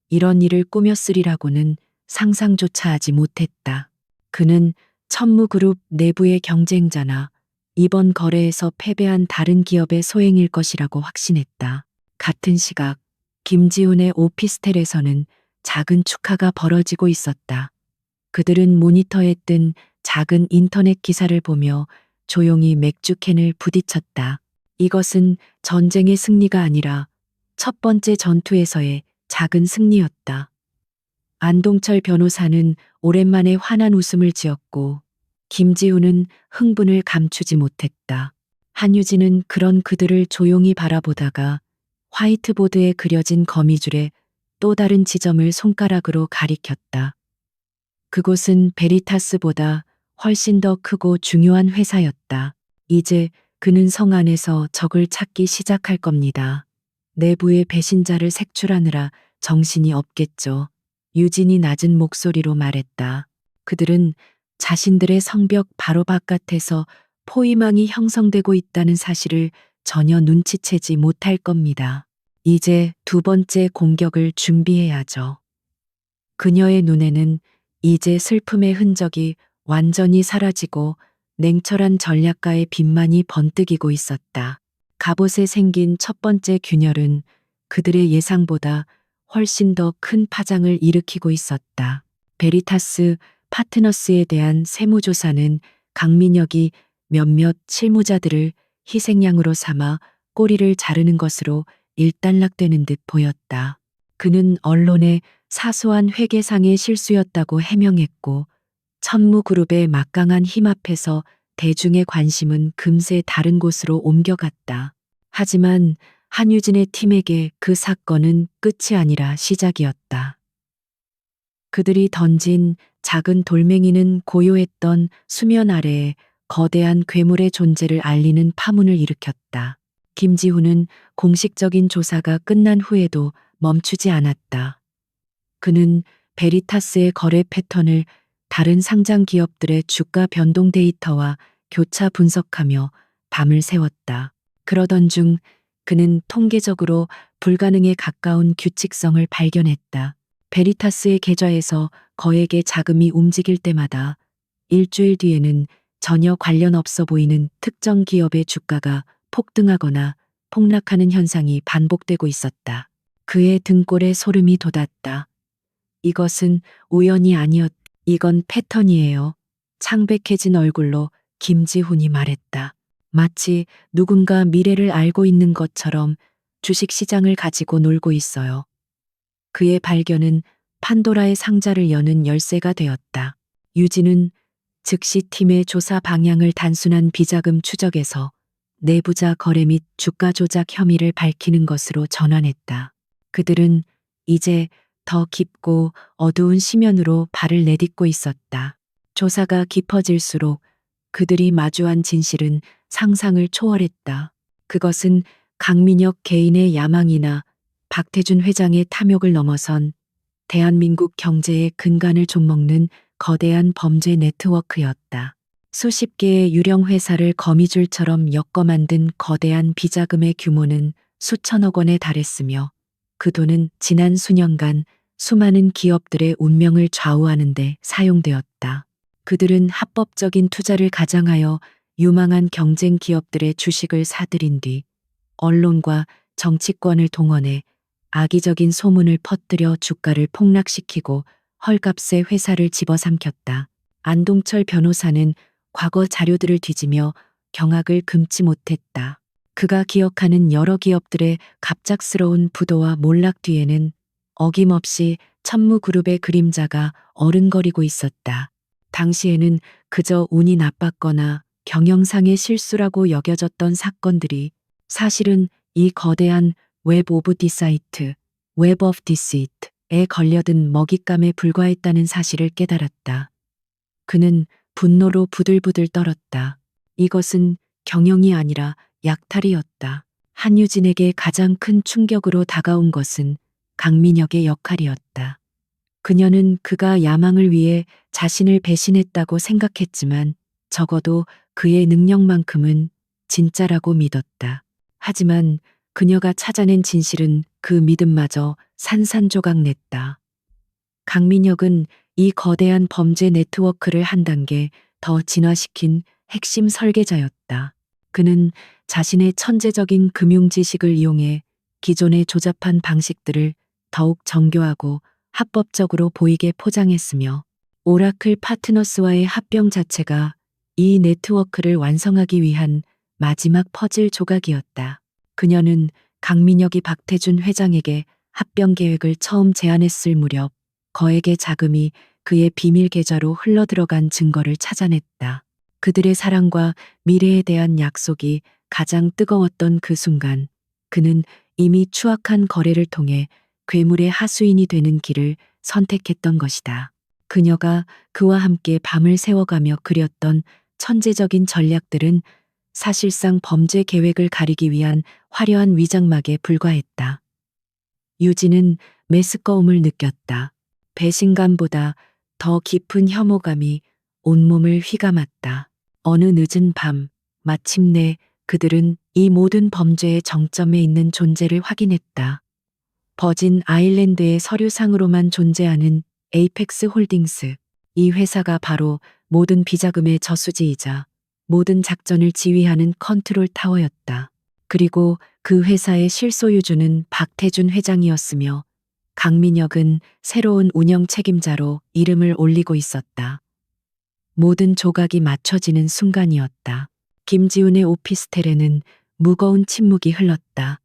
A: 이런 일을 꾸몄으리라고는 상상조차 하지 못했다. 그는 천무그룹 내부의 경쟁자나 이번 거래에서 패배한 다른 기업의 소행일 것이라고 확신했다. 같은 시각 김지훈의 오피스텔에서는 작은 축하가 벌어지고 있었다. 그들은 모니터에 뜬 작은 인터넷 기사를 보며 조용히 맥주캔을 부딪혔다. 이것은 전쟁의 승리가 아니라 첫 번째 전투에서의 작은 승리였다. 안동철 변호사는 오랜만에 환한 웃음을 지었고 김지우는 흥분을 감추지 못했다. 한유진은 그런 그들을 조용히 바라보다가 화이트보드에 그려진 거미줄의 또 다른 지점을 손가락으로 가리켰다. 그곳은 베리타스보다 훨씬 더 크고 중요한 회사였다. 이제 그는 성 안에서 적을 찾기 시작할 겁니다. 내부의 배신자를 색출하느라 정신이 없겠죠. 유진이 낮은 목소리로 말했다. 그들은 자신들의 성벽 바로 바깥에서 포위망이 형성되고 있다는 사실을 전혀 눈치채지 못할 겁니다. 이제 두 번째 공격을 준비해야죠. 그녀의 눈에는 이제 슬픔의 흔적이 완전히 사라지고 냉철한 전략가의 빛만이 번뜩이고 있었다. 갑옷에 생긴 첫 번째 균열은 그들의 예상보다 훨씬 더 큰 파장을 일으키고 있었다. 베리타스 파트너스에 대한 세무조사는 강민혁이 몇몇 실무자들을 희생양으로 삼아 꼬리를 자르는 것으로 일단락되는 듯 보였다. 그는 언론에 사소한 회계상의 실수였다고 해명했고 천무그룹의 막강한 힘 앞에서 대중의 관심은 금세 다른 곳으로 옮겨갔다. 하지만 한유진의 팀에게 그 사건은 끝이 아니라 시작이었다. 그들이 던진 작은 돌멩이는 고요했던 수면 아래에 거대한 괴물의 존재를 알리는 파문을 일으켰다. 김지훈은 공식적인 조사가 끝난 후에도 멈추지 않았다. 그는 베리타스의 거래 패턴을 다른 상장 기업들의 주가 변동 데이터와 교차 분석하며 밤을 새웠다. 그러던 중 그는 통계적으로 불가능에 가까운 규칙성을 발견했다. 베리타스의 계좌에서 거액의 자금이 움직일 때마다 일주일 뒤에는 전혀 관련 없어 보이는 특정 기업의 주가가 폭등하거나 폭락하는 현상이 반복되고 있었다. 그의 등골에 소름이 돋았다. 이것은 우연이 아니었, 이건 패턴이에요. 창백해진 얼굴로 김지훈이 말했다. 마치 누군가 미래를 알고 있는 것처럼 주식시장을 가지고 놀고 있어요. 그의 발견은 판도라의 상자를 여는 열쇠가 되었다. 유진은 즉시 팀의 조사 방향을 단순한 비자금 추적에서 내부자 거래 및 주가 조작 혐의를 밝히는 것으로 전환했다. 그들은 이제 더 깊고 어두운 심연으로 발을 내딛고 있었다. 조사가 깊어질수록 그들이 마주한 진실은 상상을 초월했다. 그것은 강민혁 개인의 야망이나 박태준 회장의 탐욕을 넘어선 대한민국 경제의 근간을 좀먹는 거대한 범죄 네트워크였다. 수십 개의 유령 회사를 거미줄처럼 엮어 만든 거대한 비자금의 규모는 수천억 원에 달했으며 그 돈은 지난 수년간 수많은 기업들의 운명을 좌우하는 데 사용되었다. 그들은 합법적인 투자를 가장하여 유망한 경쟁 기업들의 주식을 사들인 뒤 언론과 정치권을 동원해 악의적인 소문을 퍼뜨려 주가를 폭락시키고 헐값에 회사를 집어삼켰다. 안동철 변호사는 과거 자료들을 뒤지며 경악을 금치 못했다. 그가 기억하는 여러 기업들의 갑작스러운 부도와 몰락 뒤에는 어김없이 천무그룹의 그림자가 어른거리고 있었다. 당시에는 그저 운이 나빴거나 경영상의 실수라고 여겨졌던 사건들이 사실은 이 거대한 웹 오브 디사이트, 웹 오브 디시트에 걸려든 먹잇감에 불과했다는 사실을 깨달았다. 그는 분노로 부들부들 떨었다. 이것은 경영이 아니라 약탈이었다. 한유진에게 가장 큰 충격으로 다가온 것은 강민혁의 역할이었다. 그녀는 그가 야망을 위해 자신을 배신했다고 생각했지만 적어도 그의 능력만큼은 진짜라고 믿었다. 하지만 그녀가 찾아낸 진실은 그 믿음마저 산산조각냈다. 강민혁은 이 거대한 범죄 네트워크를 한 단계 더 진화시킨 핵심 설계자였다. 그는 자신의 천재적인 금융 지식을 이용해 기존의 조잡한 방식들을 더욱 정교하고 합법적으로 보이게 포장했으며 오라클 파트너스와의 합병 자체가 이 네트워크를 완성하기 위한 마지막 퍼즐 조각이었다. 그녀는 강민혁이 박태준 회장에게 합병 계획을 처음 제안했을 무렵 거액의 자금이 그의 비밀 계좌로 흘러들어간 증거를 찾아냈다. 그들의 사랑과 미래에 대한 약속이 가장 뜨거웠던 그 순간, 그는 이미 추악한 거래를 통해 괴물의 하수인이 되는 길을 선택했던 것이다. 그녀가 그와 함께 밤을 새워가며 그렸던 천재적인 전략들은 사실상 범죄 계획을 가리기 위한 화려한 위장막에 불과했다. 유진은 메스꺼움을 느꼈다. 배신감보다 더 깊은 혐오감이 온몸을 휘감았다. 어느 늦은 밤, 마침내 그들은 이 모든 범죄의 정점에 있는 존재를 확인했다. 버진 아일랜드의 서류상으로만 존재하는 에이펙스 홀딩스. 이 회사가 바로 모든 비자금의 저수지이자 모든 작전을 지휘하는 컨트롤 타워였다. 그리고 그 회사의 실소유주는 박태준 회장이었으며 강민혁은 새로운 운영 책임자로 이름을 올리고 있었다. 모든 조각이 맞춰지는 순간이었다. 김지훈의 오피스텔에는 무거운 침묵이 흘렀다.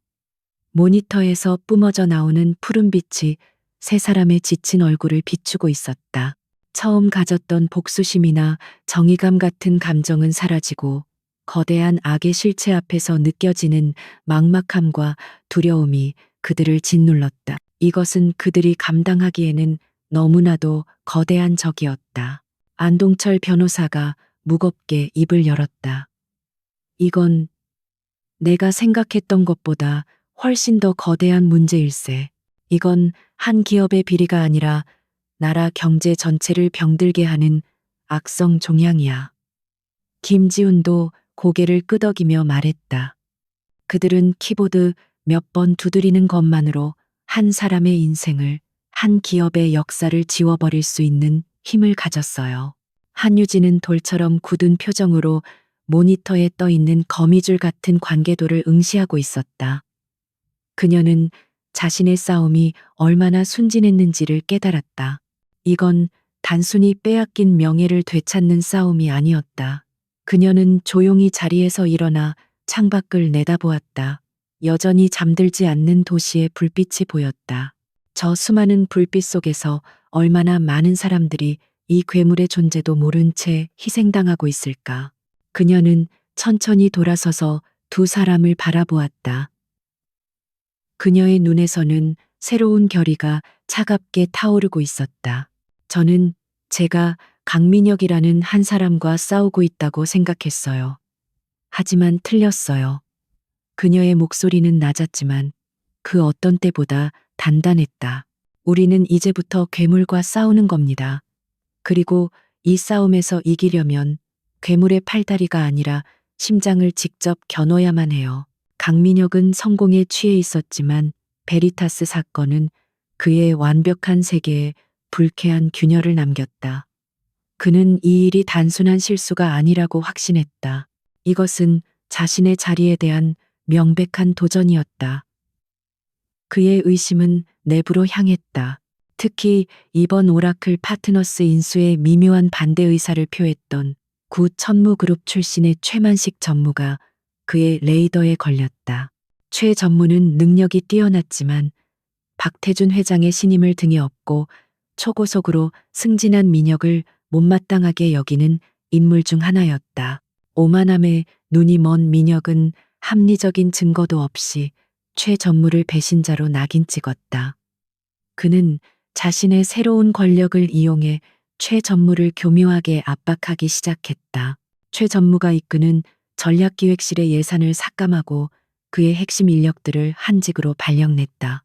A: 모니터에서 뿜어져 나오는 푸른빛이 세 사람의 지친 얼굴을 비추고 있었다. 처음 가졌던 복수심이나 정의감 같은 감정은 사라지고 거대한 악의 실체 앞에서 느껴지는 막막함과 두려움이 그들을 짓눌렀다. 이것은 그들이 감당하기에는 너무나도 거대한 적이었다. 안동철 변호사가 무겁게 입을 열었다. 이건 내가 생각했던 것보다 훨씬 더 거대한 문제일세. 이건 한 기업의 비리가 아니라 나라 경제 전체를 병들게 하는 악성 종양이야. 김지훈도 고개를 끄덕이며 말했다. 그들은 키보드 몇 번 두드리는 것만으로 한 사람의 인생을, 한 기업의 역사를 지워버릴 수 있는 힘을 가졌어요. 한유진은 돌처럼 굳은 표정으로 모니터에 떠 있는 거미줄 같은 관계도를 응시하고 있었다. 그녀는 자신의 싸움이 얼마나 순진했는지를 깨달았다. 이건 단순히 빼앗긴 명예를 되찾는 싸움이 아니었다. 그녀는 조용히 자리에서 일어나 창밖을 내다보았다. 여전히 잠들지 않는 도시의 불빛이 보였다. 저 수많은 불빛 속에서 얼마나 많은 사람들이 이 괴물의 존재도 모른 채 희생당하고 있을까. 그녀는 천천히 돌아서서 두 사람을 바라보았다. 그녀의 눈에서는 새로운 결의가 차갑게 타오르고 있었다. 저는 제가 강민혁이라는 한 사람과 싸우고 있다고 생각했어요. 하지만 틀렸어요. 그녀의 목소리는 낮았지만 그 어떤 때보다 단단했다. 우리는 이제부터 괴물과 싸우는 겁니다. 그리고 이 싸움에서 이기려면 괴물의 팔다리가 아니라 심장을 직접 겨눠야만 해요. 강민혁은 성공에 취해 있었지만 베리타스 사건은 그의 완벽한 세계에 불쾌한 균열을 남겼다. 그는 이 일이 단순한 실수가 아니라고 확신했다. 이것은 자신의 자리에 대한 명백한 도전이었다. 그의 의심은 내부로 향했다. 특히 이번 오라클 파트너스 인수에 미묘한 반대 의사를 표했던 구 천무그룹 출신의 최만식 전무가 그의 레이더에 걸렸다. 최 전무는 능력이 뛰어났지만 박태준 회장의 신임을 등에 업고 초고속으로 승진한 민혁을 못마땅하게 여기는 인물 중 하나였다. 오만함에 눈이 먼 민혁은 합리적인 증거도 없이 최 전무를 배신자로 낙인 찍었다. 그는 자신의 새로운 권력을 이용해 최 전무를 교묘하게 압박하기 시작했다. 최 전무가 이끄는 전략기획실의 예산을 삭감하고 그의 핵심 인력들을 한직으로 발령냈다.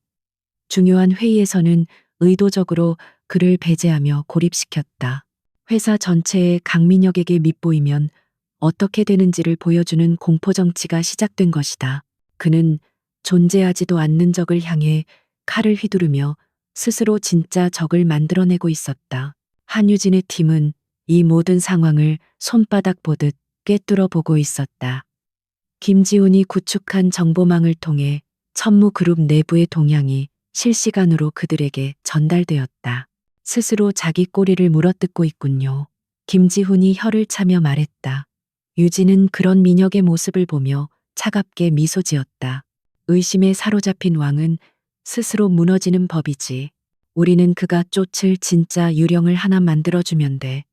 A: 중요한 회의에서는 의도적으로 그를 배제하며 고립시켰다. 회사 전체에 강민혁에게 밉보이면 어떻게 되는지를 보여주는 공포정치가 시작된 것이다. 그는 존재하지도 않는 적을 향해 칼을 휘두르며 스스로 진짜 적을 만들어내고 있었다. 한유진의 팀은 이 모든 상황을 손바닥 보듯 꿰뚫어 보고 있었다. 김지훈이 구축한 정보망을 통해 천무그룹 내부의 동향이 실시간으로 그들에게 전달되었다. 스스로 자기 꼬리를 물어뜯고 있군요. 김지훈이 혀를 차며 말했다. 유진은 그런 민혁의 모습을 보며 차갑게 미소 지었다. 의심에 사로잡힌 왕은 스스로 무너지는 법이지. 우리는 그가 쫓을 진짜 유령을 하나 만들어주면 돼.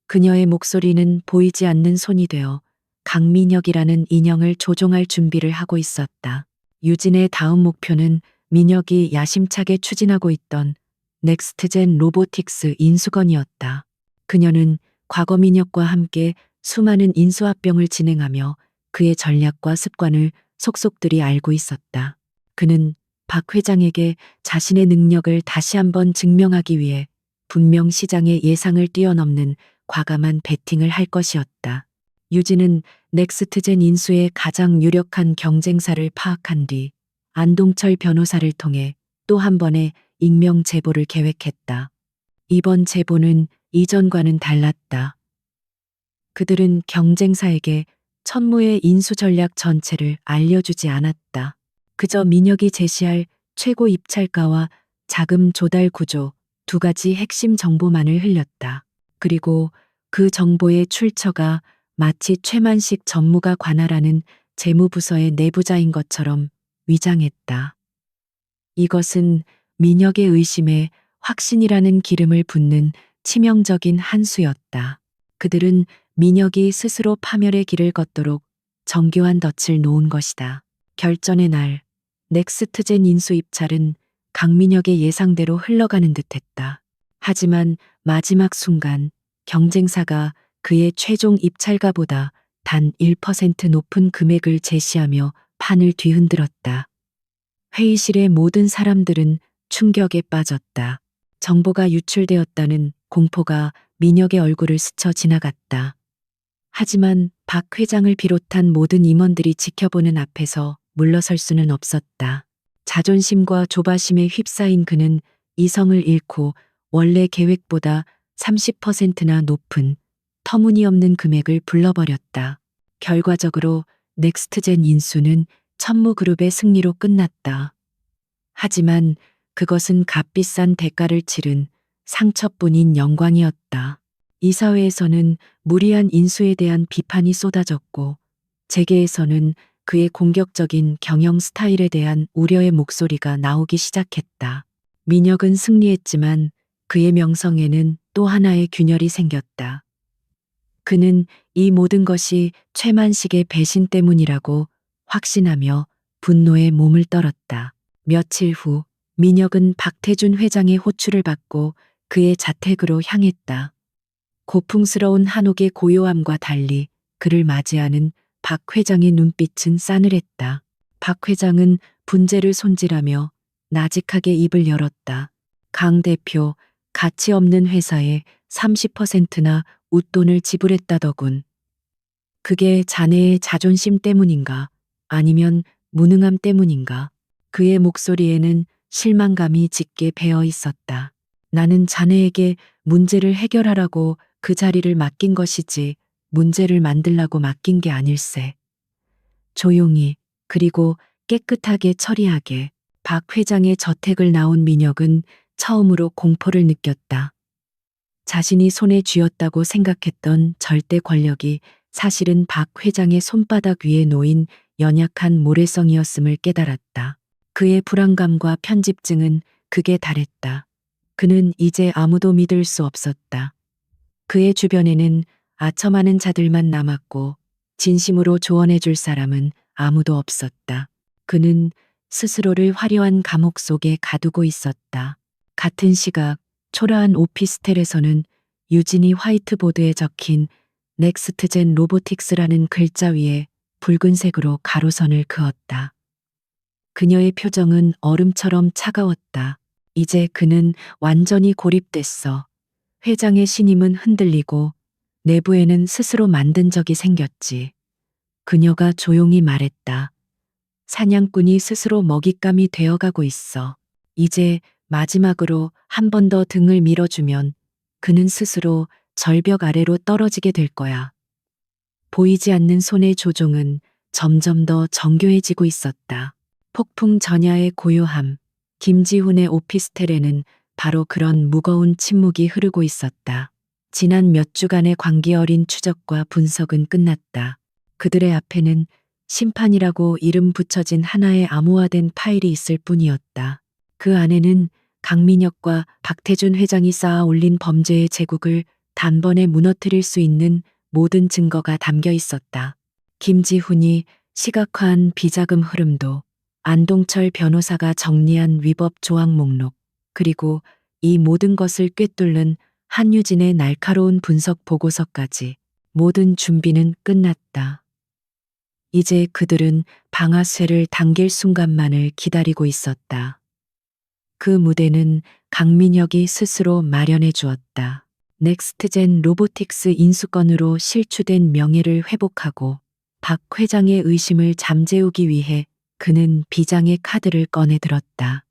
A: 그녀의 목소리는 보이지 않는 손이 되어 강민혁이라는 인형을 조종할 준비를 하고 있었다. 유진의 다음 목표는 민혁이 야심차게 추진하고 있던 넥스트젠 로보틱스 인수건이었다. 그녀는 과거 민혁과 함께 수많은 인수합병을 진행하며 그의 전략과 습관을 속속들이 알고 있었다. 그는 박 회장에게 자신의 능력을 다시 한번 증명하기 위해 분명 시장의 예상을 뛰어넘는 과감한 베팅을 할 것이었다. 유진은 넥스트젠 인수의 가장 유력한 경쟁사를 파악한 뒤 안동철 변호사를 통해 또 한 번의 익명 제보를 계획했다. 이번 제보는 이전과는 달랐다. 그들은 경쟁사에게 천무의 인수 전략 전체를 알려주지 않았다. 그저 민혁이 제시할 최고 입찰가와 자금 조달 구조 두 가지 핵심 정보만을 흘렸다. 그리고 그 정보의 출처가 마치 최만식 전무가 관할하는 재무부서의 내부자인 것처럼 위장했다. 이것은 민혁의 의심에 확신이라는 기름을 붓는 치명적인 한 수였다. 그들은 민혁이 스스로 파멸의 길을 걷도록 정교한 덫을 놓은 것이다. 결전의 날, 넥스트젠 인수 입찰은 강민혁의 예상대로 흘러가는 듯했다. 하지만 마지막 순간 경쟁사가 그의 최종 입찰가보다 단 1% 높은 금액을 제시하며 판을 뒤흔들었다. 회의실의 모든 사람들은 충격에 빠졌다. 정보가 유출되었다는 공포가 민혁의 얼굴을 스쳐 지나갔다. 하지만 박 회장을 비롯한 모든 임원들이 지켜보는 앞에서 물러설 수는 없었다. 자존심과 조바심에 휩싸인 그는 이성을 잃고 원래 계획보다 30%나 높은 터무니없는 금액을 불러버렸다. 결과적으로 넥스트젠 인수는 천무그룹의 승리로 끝났다. 하지만 그것은 값비싼 대가를 치른 상처뿐인 영광이었다. 이사회에서는 무리한 인수에 대한 비판이 쏟아졌고 재계에서는 그의 공격적인 경영 스타일에 대한 우려의 목소리가 나오기 시작했다. 민혁은 승리했지만 그의 명성에는 또 하나의 균열이 생겼다. 그는 이 모든 것이 최만식의 배신 때문이라고 확신하며 분노에 몸을 떨었다. 며칠 후 민혁은 박태준 회장의 호출을 받고 그의 자택으로 향했다. 고풍스러운 한옥의 고요함과 달리 그를 맞이하는 박 회장의 눈빛은 싸늘했다. 박 회장은 분재를 손질하며 나직하게 입을 열었다. 강 대표, 가치 없는 회사에 30%나 웃돈을 지불했다더군. 그게 자네의 자존심 때문인가? 아니면 무능함 때문인가? 그의 목소리에는 실망감이 짙게 배어 있었다. 나는 자네에게 문제를 해결하라고 그 자리를 맡긴 것이지 문제를 만들라고 맡긴 게 아닐세. 조용히 그리고 깨끗하게 처리하게. 박 회장의 저택을 나온 민혁은 처음으로 공포를 느꼈다. 자신이 손에 쥐었다고 생각했던 절대 권력이 사실은 박 회장의 손바닥 위에 놓인 연약한 모래성이었음을 깨달았다. 그의 불안감과 편집증은 극에 달했다. 그는 이제 아무도 믿을 수 없었다. 그의 주변에는 아첨하는 자들만 남았고 진심으로 조언해 줄 사람은 아무도 없었다. 그는 스스로를 화려한 감옥 속에 가두고 있었다. 같은 시각 초라한 오피스텔에서는 유진이 화이트보드에 적힌 넥스트젠 로보틱스라는 글자 위에 붉은색으로 가로선을 그었다. 그녀의 표정은 얼음처럼 차가웠다. 이제 그는 완전히 고립됐어. 회장의 신임은 흔들리고 내부에는 스스로 만든 적이 생겼지. 그녀가 조용히 말했다. 사냥꾼이 스스로 먹잇감이 되어가고 있어. 이제 마지막으로 한 번 더 등을 밀어주면 그는 스스로 절벽 아래로 떨어지게 될 거야. 보이지 않는 손의 조종은 점점 더 정교해지고 있었다. 폭풍 전야의 고요함, 김지훈의 오피스텔에는 바로 그런 무거운 침묵이 흐르고 있었다. 지난 몇 주간의 광기 어린 추적과 분석은 끝났다. 그들의 앞에는 심판이라고 이름 붙여진 하나의 암호화된 파일이 있을 뿐이었다. 그 안에는 강민혁과 박태준 회장이 쌓아 올린 범죄의 제국을 단번에 무너뜨릴 수 있는 모든 증거가 담겨 있었다. 김지훈이 시각화한 비자금 흐름도, 안동철 변호사가 정리한 위법 조항 목록, 그리고 이 모든 것을 꿰뚫는 한유진의 날카로운 분석 보고서까지 모든 준비는 끝났다. 이제 그들은 방아쇠를 당길 순간만을 기다리고 있었다. 그 무대는 강민혁이 스스로 마련해 주었다. 넥스트젠 로보틱스 인수건으로 실추된 명예를 회복하고 박 회장의 의심을 잠재우기 위해 그는 비장의 카드를 꺼내 들었다.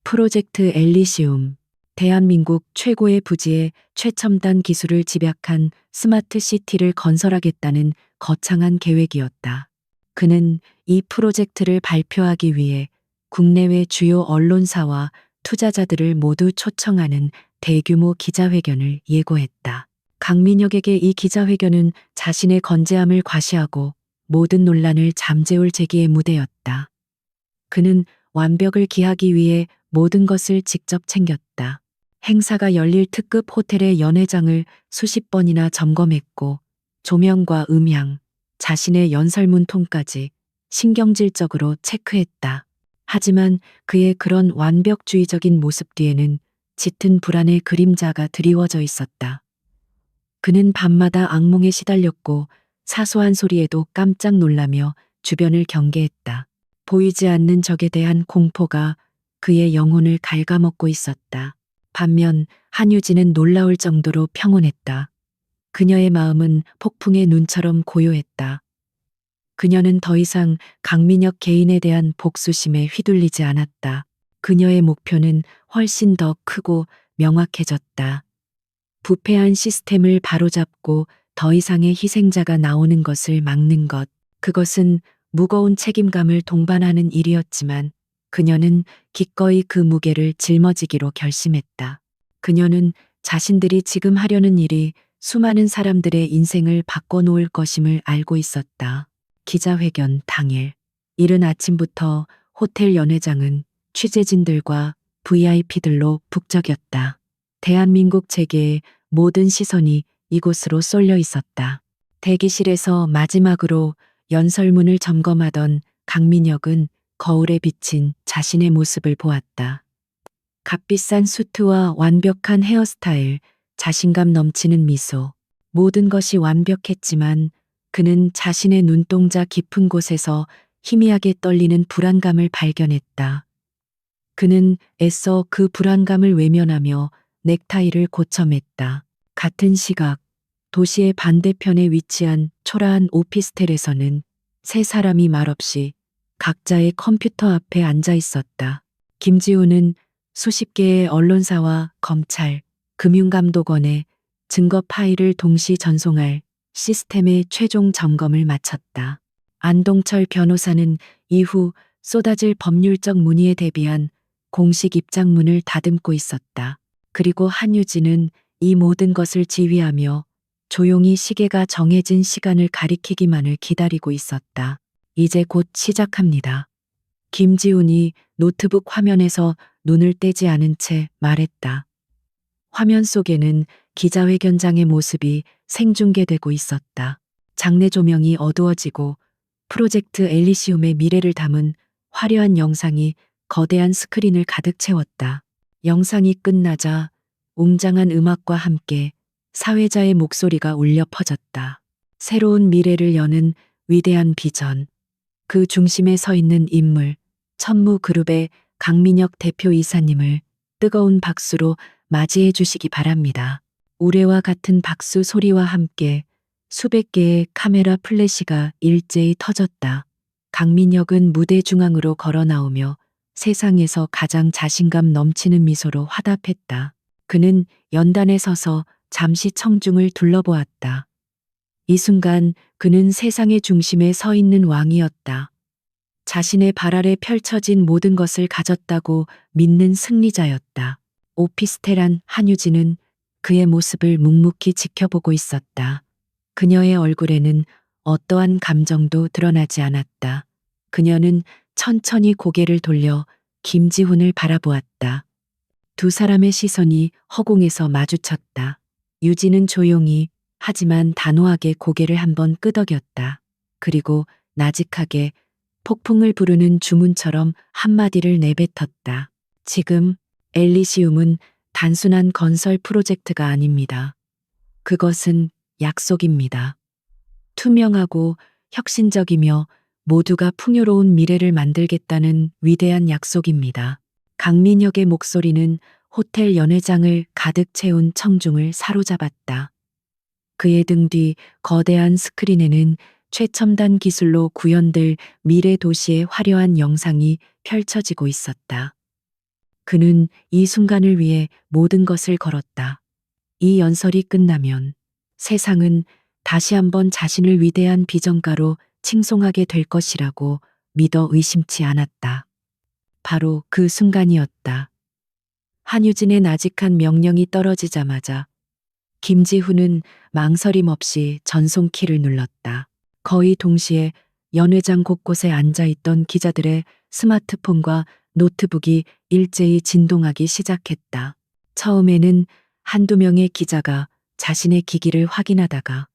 A: 프로젝트 엘리시움, 대한민국 최고의 부지에 최첨단 기술을 집약한 스마트 시티를 건설하겠다는 거창한 계획이었다. 그는 이 프로젝트를 발표하기 위해 국내외 주요 언론사와 투자자들을 모두 초청하는 대규모 기자회견을 예고했다. 강민혁에게 이 기자회견은 자신의 건재함을 과시하고 모든 논란을 잠재울 제기의 무대였다. 그는 완벽을 기하기 위해 모든 것을 직접 챙겼다. 행사가 열릴 특급 호텔의 연회장을 수십 번이나 점검했고 조명과 음향, 자신의 연설문통까지 신경질적으로 체크했다. 하지만 그의 그런 완벽주의적인 모습 뒤에는 짙은 불안의 그림자가 드리워져 있었다. 그는 밤마다 악몽에 시달렸고 사소한 소리에도 깜짝 놀라며 주변을 경계했다. 보이지 않는 적에 대한 공포가 그의 영혼을 갉아먹고 있었다. 반면 한유진은 놀라울 정도로 평온했다. 그녀의 마음은 폭풍의 눈처럼 고요했다. 그녀는 더 이상 강민혁 개인에 대한 복수심에 휘둘리지 않았다. 그녀의 목표는 훨씬 더 크고 명확해졌다. 부패한 시스템을 바로잡고 더 이상의 희생자가 나오는 것을 막는 것. 그것은 무거운 책임감을 동반하는 일이었지만 그녀는 기꺼이 그 무게를 짊어지기로 결심했다. 그녀는 자신들이 지금 하려는 일이 수많은 사람들의 인생을 바꿔놓을 것임을 알고 있었다. 기자회견 당일, 이른 아침부터 호텔 연회장은 취재진들과 VIP들로 북적였다. 대한민국 재계의 모든 시선이 이곳으로 쏠려 있었다. 대기실에서 마지막으로 연설문을 점검하던 강민혁은 거울에 비친 자신의 모습을 보았다. 값비싼 수트와 완벽한 헤어스타일, 자신감 넘치는 미소. 모든 것이 완벽했지만 그는 자신의 눈동자 깊은 곳에서 희미하게 떨리는 불안감을 발견했다. 그는 애써 그 불안감을 외면하며 넥타이를 고쳐맸다. 같은 시각, 도시의 반대편에 위치한 초라한 오피스텔에서는 세 사람이 말없이 각자의 컴퓨터 앞에 앉아 있었다. 김지우는 수십 개의 언론사와 검찰, 금융감독원의 증거 파일을 동시 전송할 시스템의 최종 점검을 마쳤다. 안동철 변호사는 이후 쏟아질 법률적 문의에 대비한 공식 입장문을 다듬고 있었다. 그리고 한유진은 이 모든 것을 지휘하며 조용히 시계가 정해진 시간을 가리키기만을 기다리고 있었다. 이제 곧 시작합니다. 김지훈이 노트북 화면에서 눈을 떼지 않은 채 말했다. 화면 속에는 기자회견장의 모습이 생중계되고 있었다. 장내 조명이 어두워지고 프로젝트 엘리시움의 미래를 담은 화려한 영상이 거대한 스크린을 가득 채웠다. 영상이 끝나자 웅장한 음악과 함께 사회자의 목소리가 울려 퍼졌다. 새로운 미래를 여는 위대한 비전. 그 중심에 서 있는 인물, 천무그룹의 강민혁 대표이사님을 뜨거운 박수로 맞이해 주시기 바랍니다. 우레와 같은 박수 소리와 함께 수백 개의 카메라 플래시가 일제히 터졌다. 강민혁은 무대 중앙으로 걸어 나오며 세상에서 가장 자신감 넘치는 미소로 화답했다. 그는 연단에 서서 잠시 청중을 둘러보았다. 이 순간 그는 세상의 중심에 서 있는 왕이었다. 자신의 발 아래 펼쳐진 모든 것을 가졌다고 믿는 승리자였다. 오피스텔한 한유진은 그의 모습을 묵묵히 지켜보고 있었다. 그녀의 얼굴에는 어떠한 감정도 드러나지 않았다. 그녀는 천천히 고개를 돌려 김지훈을 바라보았다. 두 사람의 시선이 허공에서 마주쳤다. 유진은 조용히 하지만 단호하게 고개를 한번 끄덕였다. 그리고 나직하게 폭풍을 부르는 주문처럼 한마디를 내뱉었다. 지금 엘리시움은 단순한 건설 프로젝트가 아닙니다. 그것은 약속입니다. 투명하고 혁신적이며 모두가 풍요로운 미래를 만들겠다는 위대한 약속입니다. 강민혁의 목소리는 호텔 연회장을 가득 채운 청중을 사로잡았다. 그의 등 뒤 거대한 스크린에는 최첨단 기술로 구현될 미래 도시의 화려한 영상이 펼쳐지고 있었다. 그는 이 순간을 위해 모든 것을 걸었다. 이 연설이 끝나면 세상은 다시 한번 자신을 위대한 비전가로 칭송하게 될 것이라고 믿어 의심치 않았다. 바로 그 순간이었다. 한유진의 나직한 명령이 떨어지자마자 김지훈은 망설임 없이 전송 키를 눌렀다. 거의 동시에 연회장 곳곳에 앉아있던 기자들의 스마트폰과 노트북이 일제히 진동하기 시작했다. 처음에는 한두 명의 기자가 자신의 기기를 확인하다가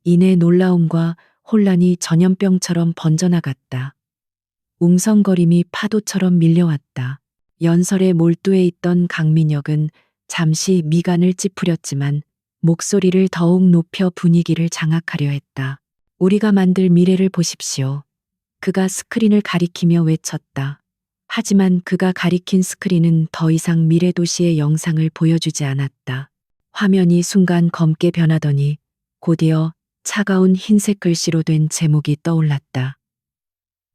A: 이내 놀라움과 혼란이 전염병처럼 번져나갔다. 웅성거림이 파도처럼 밀려왔다. 연설에 몰두해 있던 강민혁은 잠시 미간을 찌푸렸지만 목소리를 더욱 높여 분위기를 장악하려 했다. 우리가 만들 미래를 보십시오. 그가 스크린을 가리키며 외쳤다. 하지만 그가 가리킨 스크린은 더 이상 미래 도시의 영상을 보여주지 않았다. 화면이 순간 검게 변하더니 곧이어 차가운 흰색 글씨로 된 제목이 떠올랐다.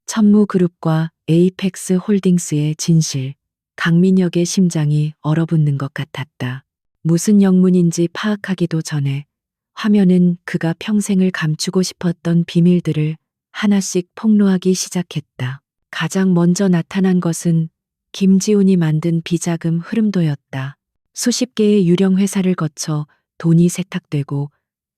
A: 천무그룹과 에이펙스 홀딩스의 진실. 강민혁의 심장이 얼어붙는 것 같았다. 무슨 영문인지 파악하기도 전에 화면은 그가 평생을 감추고 싶었던 비밀들을 하나씩 폭로하기 시작했다. 가장 먼저 나타난 것은 김지훈이 만든 비자금 흐름도였다. 수십 개의 유령 회사를 거쳐 돈이 세탁되고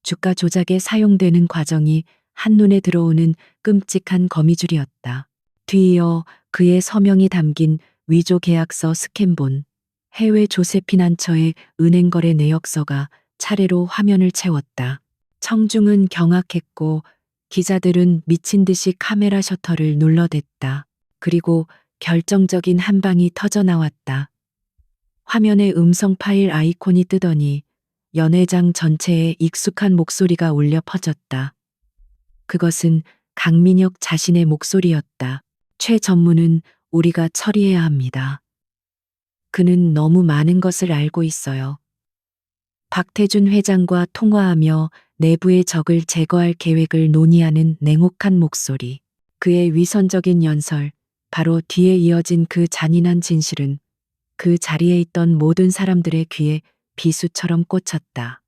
A: 주가 조작에 사용되는 과정이 한눈에 들어오는 끔찍한 거미줄이었다. 뒤이어 그의 서명이 담긴 위조 계약서 스캔본, 해외 조세피난처의 은행거래 내역서가 차례로 화면을 채웠다. 청중은 경악했고 기자들은 미친 듯이 카메라 셔터를 눌러댔다. 그리고 결정적인 한 방이 터져 나왔다. 화면에 음성 파일 아이콘이 뜨더니 연회장 전체에 익숙한 목소리가 울려 퍼졌다. 그것은 강민혁 자신의 목소리였다. 최 전무는 우리가 처리해야 합니다. 그는 너무 많은 것을 알고 있어요. 박태준 회장과 통화하며 내부의 적을 제거할 계획을 논의하는 냉혹한 목소리. 그의 위선적인 연설, 바로 뒤에 이어진 그 잔인한 진실은 그 자리에 있던 모든 사람들의 귀에 비수처럼 꽂혔다.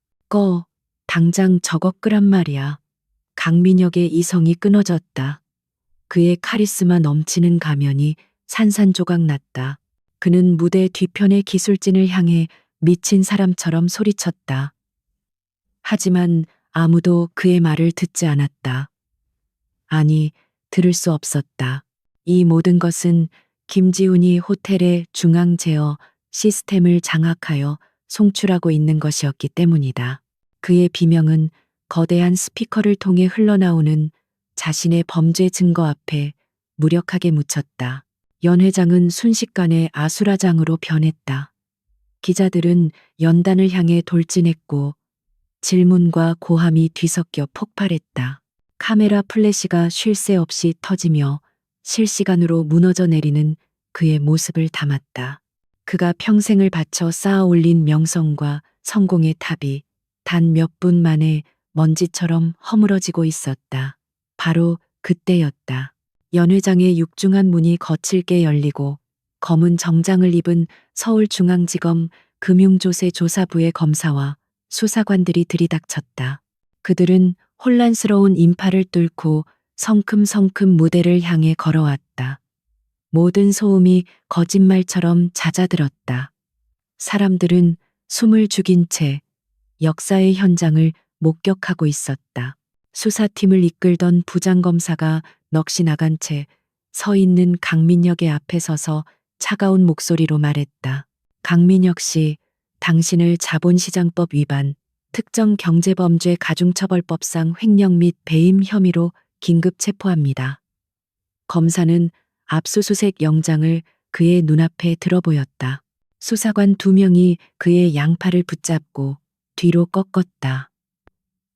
A: 당장 저거 끄란 말이야. 강민혁의 이성이 끊어졌다. 그의 카리스마 넘치는 가면이 산산조각 났다. 그는 무대 뒤편의 기술진을 향해 미친 사람처럼 소리쳤다. 하지만 아무도 그의 말을 듣지 않았다. 아니, 들을 수 없었다. 이 모든 것은 김지훈이 호텔의 중앙 제어 시스템을 장악하여 송출하고 있는 것이었기 때문이다. 그의 비명은 거대한 스피커를 통해 흘러나오는 자신의 범죄 증거 앞에 무력하게 묻혔다. 연 회장은 순식간에 아수라장으로 변했다. 기자들은 연단을 향해 돌진했고 질문과 고함이 뒤섞여 폭발했다. 카메라 플래시가 쉴 새 없이 터지며 실시간으로 무너져 내리는 그의 모습을 담았다. 그가 평생을 바쳐 쌓아 올린 명성과 성공의 탑이 단 몇 분 만에 먼지처럼 허물어지고 있었다. 바로 그때였다. 연회장의 육중한 문이 거칠게 열리고 검은 정장을 입은 서울중앙지검 금융조세 조사부의 검사와 수사관들이 들이닥쳤다. 그들은 혼란스러운 인파를 뚫고 성큼성큼 무대를 향해 걸어왔다. 모든 소음이 거짓말처럼 잦아들었다. 사람들은 숨을 죽인 채 역사의 현장을 목격하고 있었다. 수사팀을 이끌던 부장검사가 넋이 나간 채 서 있는 강민혁의 앞에 서서 차가운 목소리로 말했다. 강민혁 씨, 당신을 자본시장법 위반, 특정 경제범죄 가중처벌법상 횡령 및 배임 혐의로 긴급 체포합니다. 검사는 압수수색 영장을 그의 눈앞에 들어보였다. 수사관 2명이 그의 양팔을 붙잡고 뒤로 꺾었다.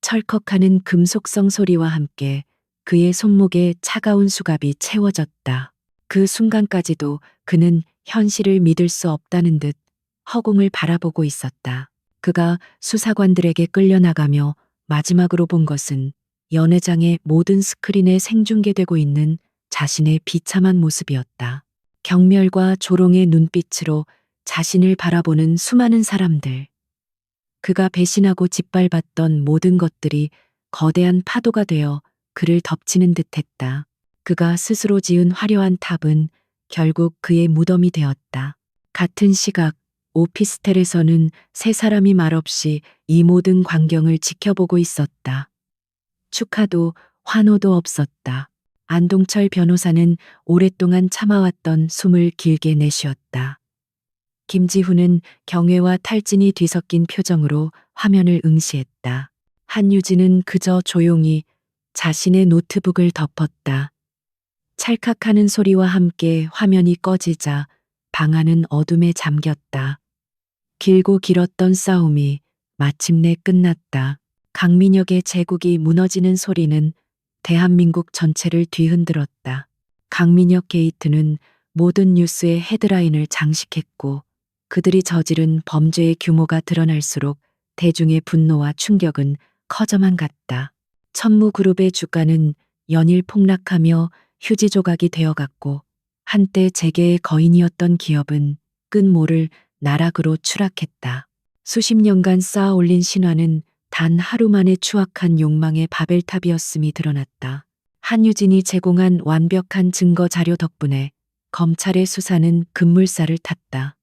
A: 철컥하는 금속성 소리와 함께 그의 손목에 차가운 수갑이 채워졌다. 그 순간까지도 그는 현실을 믿을 수 없다는 듯 허공을 바라보고 있었다. 그가 수사관들에게 끌려나가며 마지막으로 본 것은 연회장의 모든 스크린에 생중계되고 있는 자신의 비참한 모습이었다. 경멸과 조롱의 눈빛으로 자신을 바라보는 수많은 사람들. 그가 배신하고 짓밟았던 모든 것들이 거대한 파도가 되어 그를 덮치는 듯했다. 그가 스스로 지은 화려한 탑은 결국 그의 무덤이 되었다. 같은 시각 오피스텔에서는 세 사람이 말없이 이 모든 광경을 지켜보고 있었다. 축하도 환호도 없었다. 안동철 변호사는 오랫동안 참아왔던 숨을 길게 내쉬었다. 김지훈은 경외와 탈진이 뒤섞인 표정으로 화면을 응시했다. 한유진은 그저 조용히 자신의 노트북을 덮었다. 찰칵하는 소리와 함께 화면이 꺼지자 방 안은 어둠에 잠겼다. 길고 길었던 싸움이 마침내 끝났다. 강민혁의 제국이 무너지는 소리는 대한민국 전체를 뒤흔들었다. 강민혁 게이트는 모든 뉴스의 헤드라인을 장식했고 그들이 저지른 범죄의 규모가 드러날수록 대중의 분노와 충격은 커져만 갔다. 천무그룹의 주가는 연일 폭락하며 휴지 조각이 되어갔고 한때 재계의 거인이었던 기업은 끝모를 나락으로 추락했다. 수십 년간 쌓아 올린 신화는 단 하루 만에 추악한 욕망의 바벨탑이었음이 드러났다. 한유진이 제공한 완벽한 증거 자료 덕분에 검찰의 수사는 급물살을 탔다.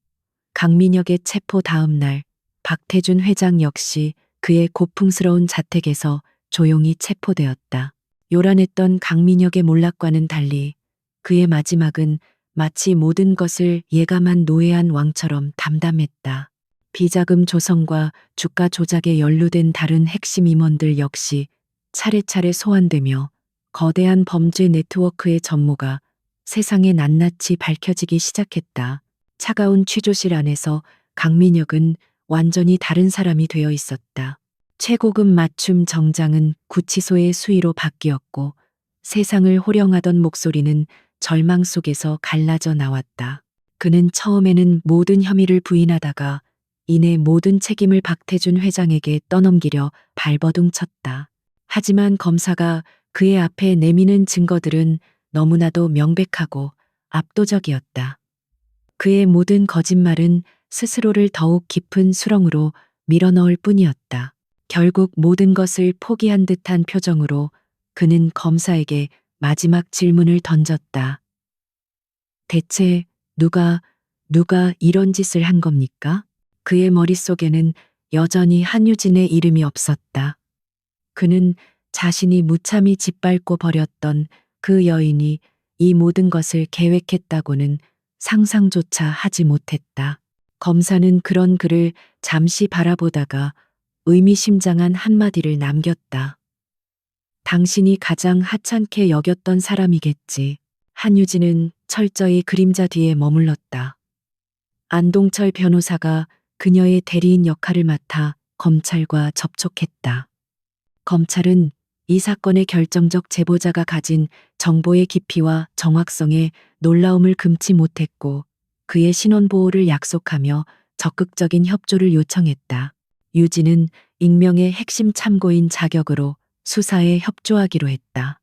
A: 강민혁의 체포 다음 날 박태준 회장 역시 그의 고풍스러운 자택에서 조용히 체포되었다. 요란했던 강민혁의 몰락과는 달리 그의 마지막은 마치 모든 것을 예감한 노예한 왕처럼 담담했다. 비자금 조성과 주가 조작에 연루된 다른 핵심 임원들 역시 차례차례 소환되며 거대한 범죄 네트워크의 전모가 세상에 낱낱이 밝혀지기 시작했다. 차가운 취조실 안에서 강민혁은 완전히 다른 사람이 되어 있었다. 최고급 맞춤 정장은 구치소의 수위로 바뀌었고 세상을 호령하던 목소리는 절망 속에서 갈라져 나왔다. 그는 처음에는 모든 혐의를 부인하다가 이내 모든 책임을 박태준 회장에게 떠넘기려 발버둥 쳤다. 하지만 검사가 그의 앞에 내미는 증거들은 너무나도 명백하고 압도적이었다. 그의 모든 거짓말은 스스로를 더욱 깊은 수렁으로 밀어넣을 뿐이었다. 결국 모든 것을 포기한 듯한 표정으로 그는 검사에게 마지막 질문을 던졌다. 대체 누가 이런 짓을 한 겁니까? 그의 머릿속에는 여전히 한유진의 이름이 없었다. 그는 자신이 무참히 짓밟고 버렸던 그 여인이 이 모든 것을 계획했다고는 상상조차 하지 못했다. 검사는 그런 그를 잠시 바라보다가 의미심장한 한마디를 남겼다. 당신이 가장 하찮게 여겼던 사람이겠지. 한유진은 철저히 그림자 뒤에 머물렀다. 안동철 변호사가 그녀의 대리인 역할을 맡아 검찰과 접촉했다. 검찰은 이 사건의 결정적 제보자가 가진 정보의 깊이와 정확성에 놀라움을 금치 못했고 그의 신원보호를 약속하며 적극적인 협조를 요청했다. 유진은 익명의 핵심 참고인 자격으로 수사에 협조하기로 했다.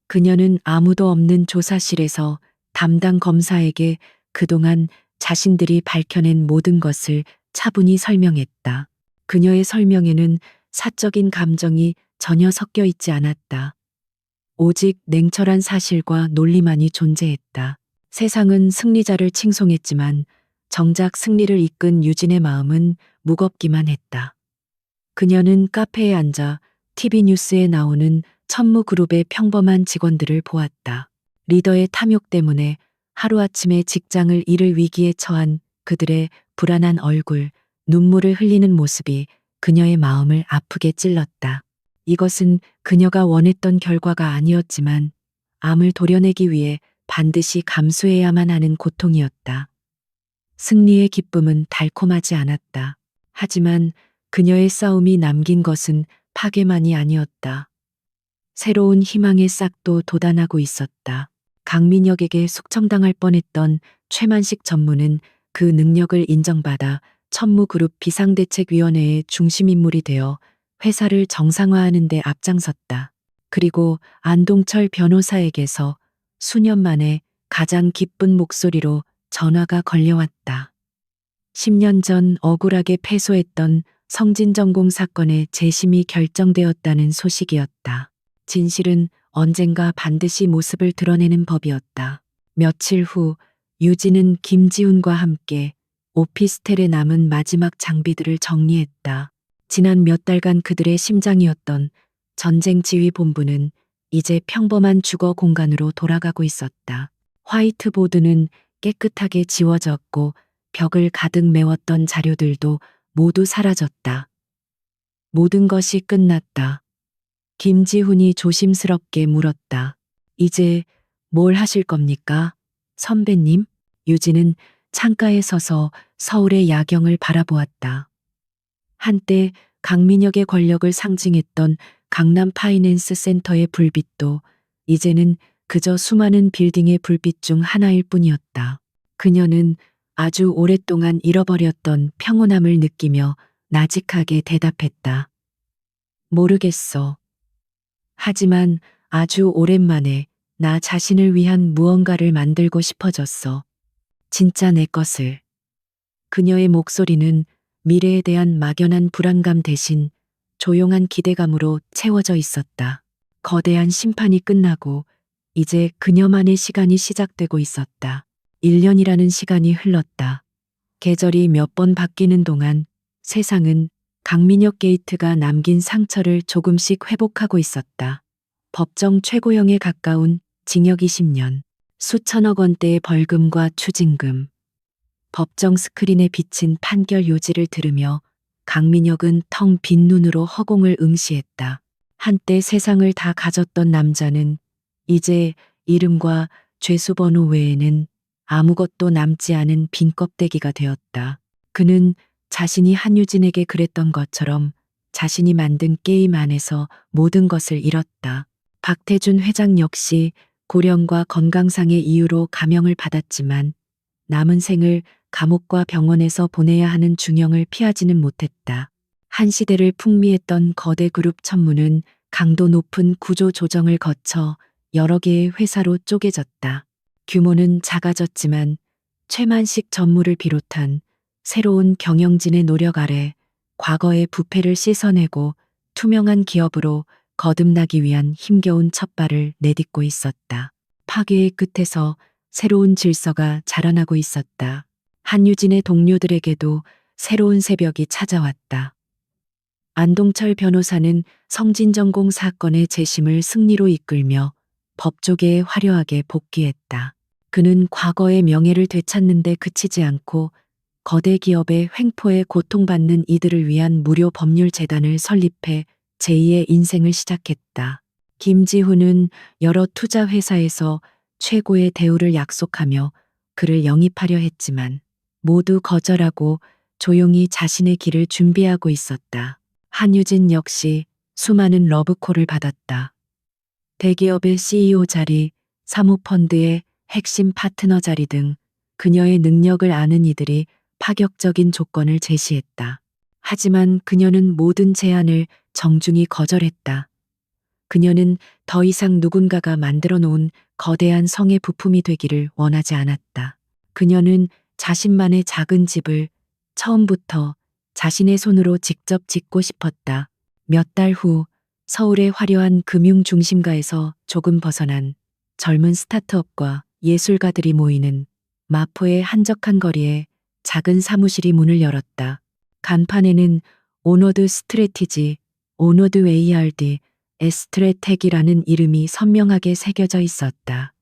A: 그녀는 아무도 없는 조사실에서 담당 검사에게 그동안 자신들이 밝혀낸 모든 것을 차분히 설명했다. 그녀의 설명에는 사적인 감정이 전혀 섞여 있지 않았다. 오직 냉철한 사실과 논리만이 존재했다. 세상은 승리자를 칭송했지만 정작 승리를 이끈 유진의 마음은 무겁기만 했다. 그녀는 카페에 앉아 TV 뉴스에 나오는 천무그룹의 평범한 직원들을 보았다. 리더의 탐욕 때문에 하루아침에 직장을 잃을 위기에 처한 그들의 불안한 얼굴, 눈물을 흘리는 모습이 그녀의 마음을 아프게 찔렀다. 이것은 그녀가 원했던 결과가 아니었지만 암을 도려내기 위해 반드시 감수해야만 하는 고통이었다. 승리의 기쁨은 달콤하지 않았다. 하지만 그녀의 싸움이 남긴 것은 파괴만이 아니었다. 새로운 희망의 싹도 돋아나고 있었다. 강민혁에게 숙청당할 뻔했던 최만식 전무는 그 능력을 인정받아 천무그룹 비상대책위원회의 중심인물이 되어 회사를 정상화하는 데 앞장섰다. 그리고 안동철 변호사에게서 수년 만에 가장 기쁜 목소리로 전화가 걸려왔다. 10년 전 억울하게 패소했던 성진전공 사건의 재심이 결정되었다는 소식이었다. 진실은 언젠가 반드시 모습을 드러내는 법이었다. 며칠 후 유진은 김지훈과 함께 오피스텔에 남은 마지막 장비들을 정리했다. 지난 몇 달간 그들의 심장이었던 전쟁지휘본부는 이제 평범한 주거 공간으로 돌아가고 있었다. 화이트보드는 깨끗하게 지워졌고 벽을 가득 메웠던 자료들도 모두 사라졌다. 모든 것이 끝났다. 김지훈이 조심스럽게 물었다. 이제 뭘 하실 겁니까? 선배님? 유진은 창가에 서서 서울의 야경을 바라보았다. 한때 강민혁의 권력을 상징했던 강남 파이낸스 센터의 불빛도 이제는 그저 수많은 빌딩의 불빛 중 하나일 뿐이었다. 그녀는 아주 오랫동안 잃어버렸던 평온함을 느끼며 나직하게 대답했다. 모르겠어. 하지만 아주 오랜만에 나 자신을 위한 무언가를 만들고 싶어졌어. 진짜 내 것을. 그녀의 목소리는 미래에 대한 막연한 불안감 대신 조용한 기대감으로 채워져 있었다. 거대한 심판이 끝나고 이제 그녀만의 시간이 시작되고 있었다. 1년이라는 시간이 흘렀다. 계절이 몇 번 바뀌는 동안 세상은 강민혁 게이트가 남긴 상처를 조금씩 회복하고 있었다. 법정 최고형에 가까운 징역 20년, 수천억 원대의 벌금과 추징금. 법정 스크린에 비친 판결 요지를 들으며 강민혁은 텅 빈 눈으로 허공을 응시했다. 한때 세상을 다 가졌던 남자는 이제 이름과 죄수번호 외에는 아무것도 남지 않은 빈 껍데기가 되었다. 그는 자신이 한유진에게 그랬던 것처럼 자신이 만든 게임 안에서 모든 것을 잃었다. 박태준 회장 역시 고령과 건강상의 이유로 감형을 받았지만 남은 생을 감옥과 병원에서 보내야 하는 중형을 피하지는 못했다. 한 시대를 풍미했던 거대 그룹 천무는 강도 높은 구조 조정을 거쳐 여러 개의 회사로 쪼개졌다. 규모는 작아졌지만 최만식 전무를 비롯한 새로운 경영진의 노력 아래 과거의 부패를 씻어내고 투명한 기업으로 거듭나기 위한 힘겨운 첫발을 내딛고 있었다. 파괴의 끝에서 새로운 질서가 자라나고 있었다. 한유진의 동료들에게도 새로운 새벽이 찾아왔다. 안동철 변호사는 성진전공 사건의 재심을 승리로 이끌며 법조계에 화려하게 복귀했다. 그는 과거의 명예를 되찾는 데 그치지 않고 거대 기업의 횡포에 고통받는 이들을 위한 무료 법률 재단을 설립해 제2의 인생을 시작했다. 김지훈은 여러 투자 회사에서 최고의 대우를 약속하며 그를 영입하려 했지만 모두 거절하고 조용히 자신의 길을 준비하고 있었다. 한유진 역시 수많은 러브콜을 받았다. 대기업의 CEO 자리, 사모펀드의 핵심 파트너 자리 등 그녀의 능력을 아는 이들이 파격적인 조건을 제시했다. 하지만 그녀는 모든 제안을 정중히 거절했다. 그녀는 더 이상 누군가가 만들어 놓은 거대한 성의 부품이 되기를 원하지 않았다. 그녀는 자신만의 작은 집을 처음부터 자신의 손으로 직접 짓고 싶었다. 몇 달 후 서울의 화려한 금융 중심가에서 조금 벗어난 젊은 스타트업과 예술가들이 모이는 마포의 한적한 거리에 작은 사무실이 문을 열었다. 간판에는 오너드 스트레티지, 오너드 ARD, 에스트레텍이라는 이름이 선명하게 새겨져 있었다.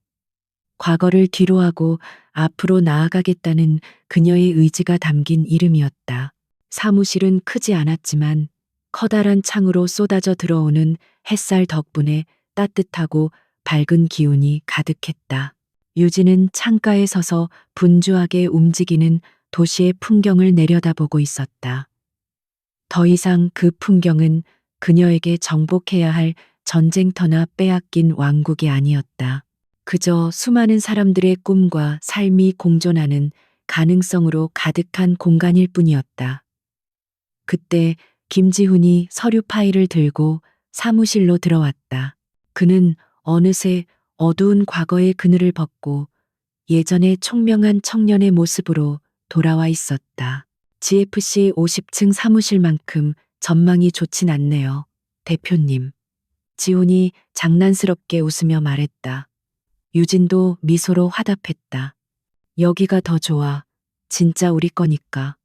A: 과거를 뒤로하고 앞으로 나아가겠다는 그녀의 의지가 담긴 이름이었다. 사무실은 크지 않았지만 커다란 창으로 쏟아져 들어오는 햇살 덕분에 따뜻하고 밝은 기운이 가득했다. 유진은 창가에 서서 분주하게 움직이는 도시의 풍경을 내려다보고 있었다. 더 이상 그 풍경은 그녀에게 정복해야 할 전쟁터나 빼앗긴 왕국이 아니었다. 그저 수많은 사람들의 꿈과 삶이 공존하는 가능성으로 가득한 공간일 뿐이었다. 그때 김지훈이 서류 파일을 들고 사무실로 들어왔다. 그는 어느새 어두운 과거의 그늘을 벗고 예전의 총명한 청년의 모습으로 돌아와 있었다. GFC 50층 사무실만큼 전망이 좋진 않네요. 대표님. 지훈이 장난스럽게 웃으며 말했다. 유진도 미소로 화답했다. 여기가 더 좋아. 진짜 우리 거니까.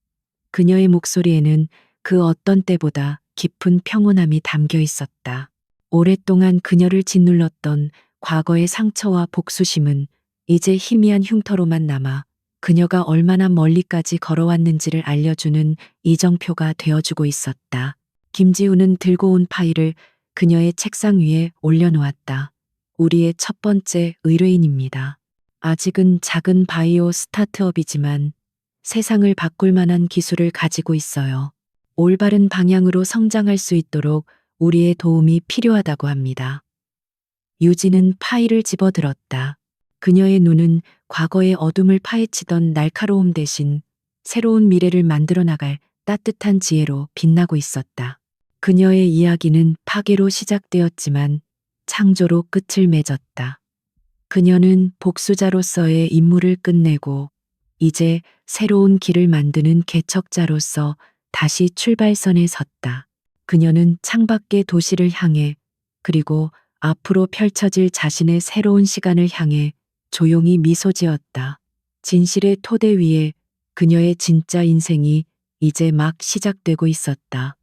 A: 그녀의 목소리에는 그 어떤 때보다 깊은 평온함이 담겨 있었다. 오랫동안 그녀를 짓눌렀던 과거의 상처와 복수심은 이제 희미한 흉터로만 남아 그녀가 얼마나 멀리까지 걸어왔는지를 알려주는 이정표가 되어주고 있었다. 김지우는 들고 온 파일을 그녀의 책상 위에 올려놓았다. 우리의 첫 번째 의뢰인입니다. 아직은 작은 바이오 스타트업이지만 세상을 바꿀 만한 기술을 가지고 있어요. 올바른 방향으로 성장할 수 있도록 우리의 도움이 필요하다고 합니다. 유진은 파일을 집어들었다. 그녀의 눈은 과거의 어둠을 파헤치던 날카로움 대신 새로운 미래를 만들어 나갈 따뜻한 지혜로 빛나고 있었다. 그녀의 이야기는 파괴로 시작되었지만 창조로 끝을 맺었다. 그녀는 복수자로서의 임무를 끝내고 이제 새로운 길을 만드는 개척자로서 다시 출발선에 섰다. 그녀는 창밖의 도시를 향해 그리고 앞으로 펼쳐질 자신의 새로운 시간을 향해 조용히 미소 지었다. 진실의 토대 위에 그녀의 진짜 인생이 이제 막 시작되고 있었다.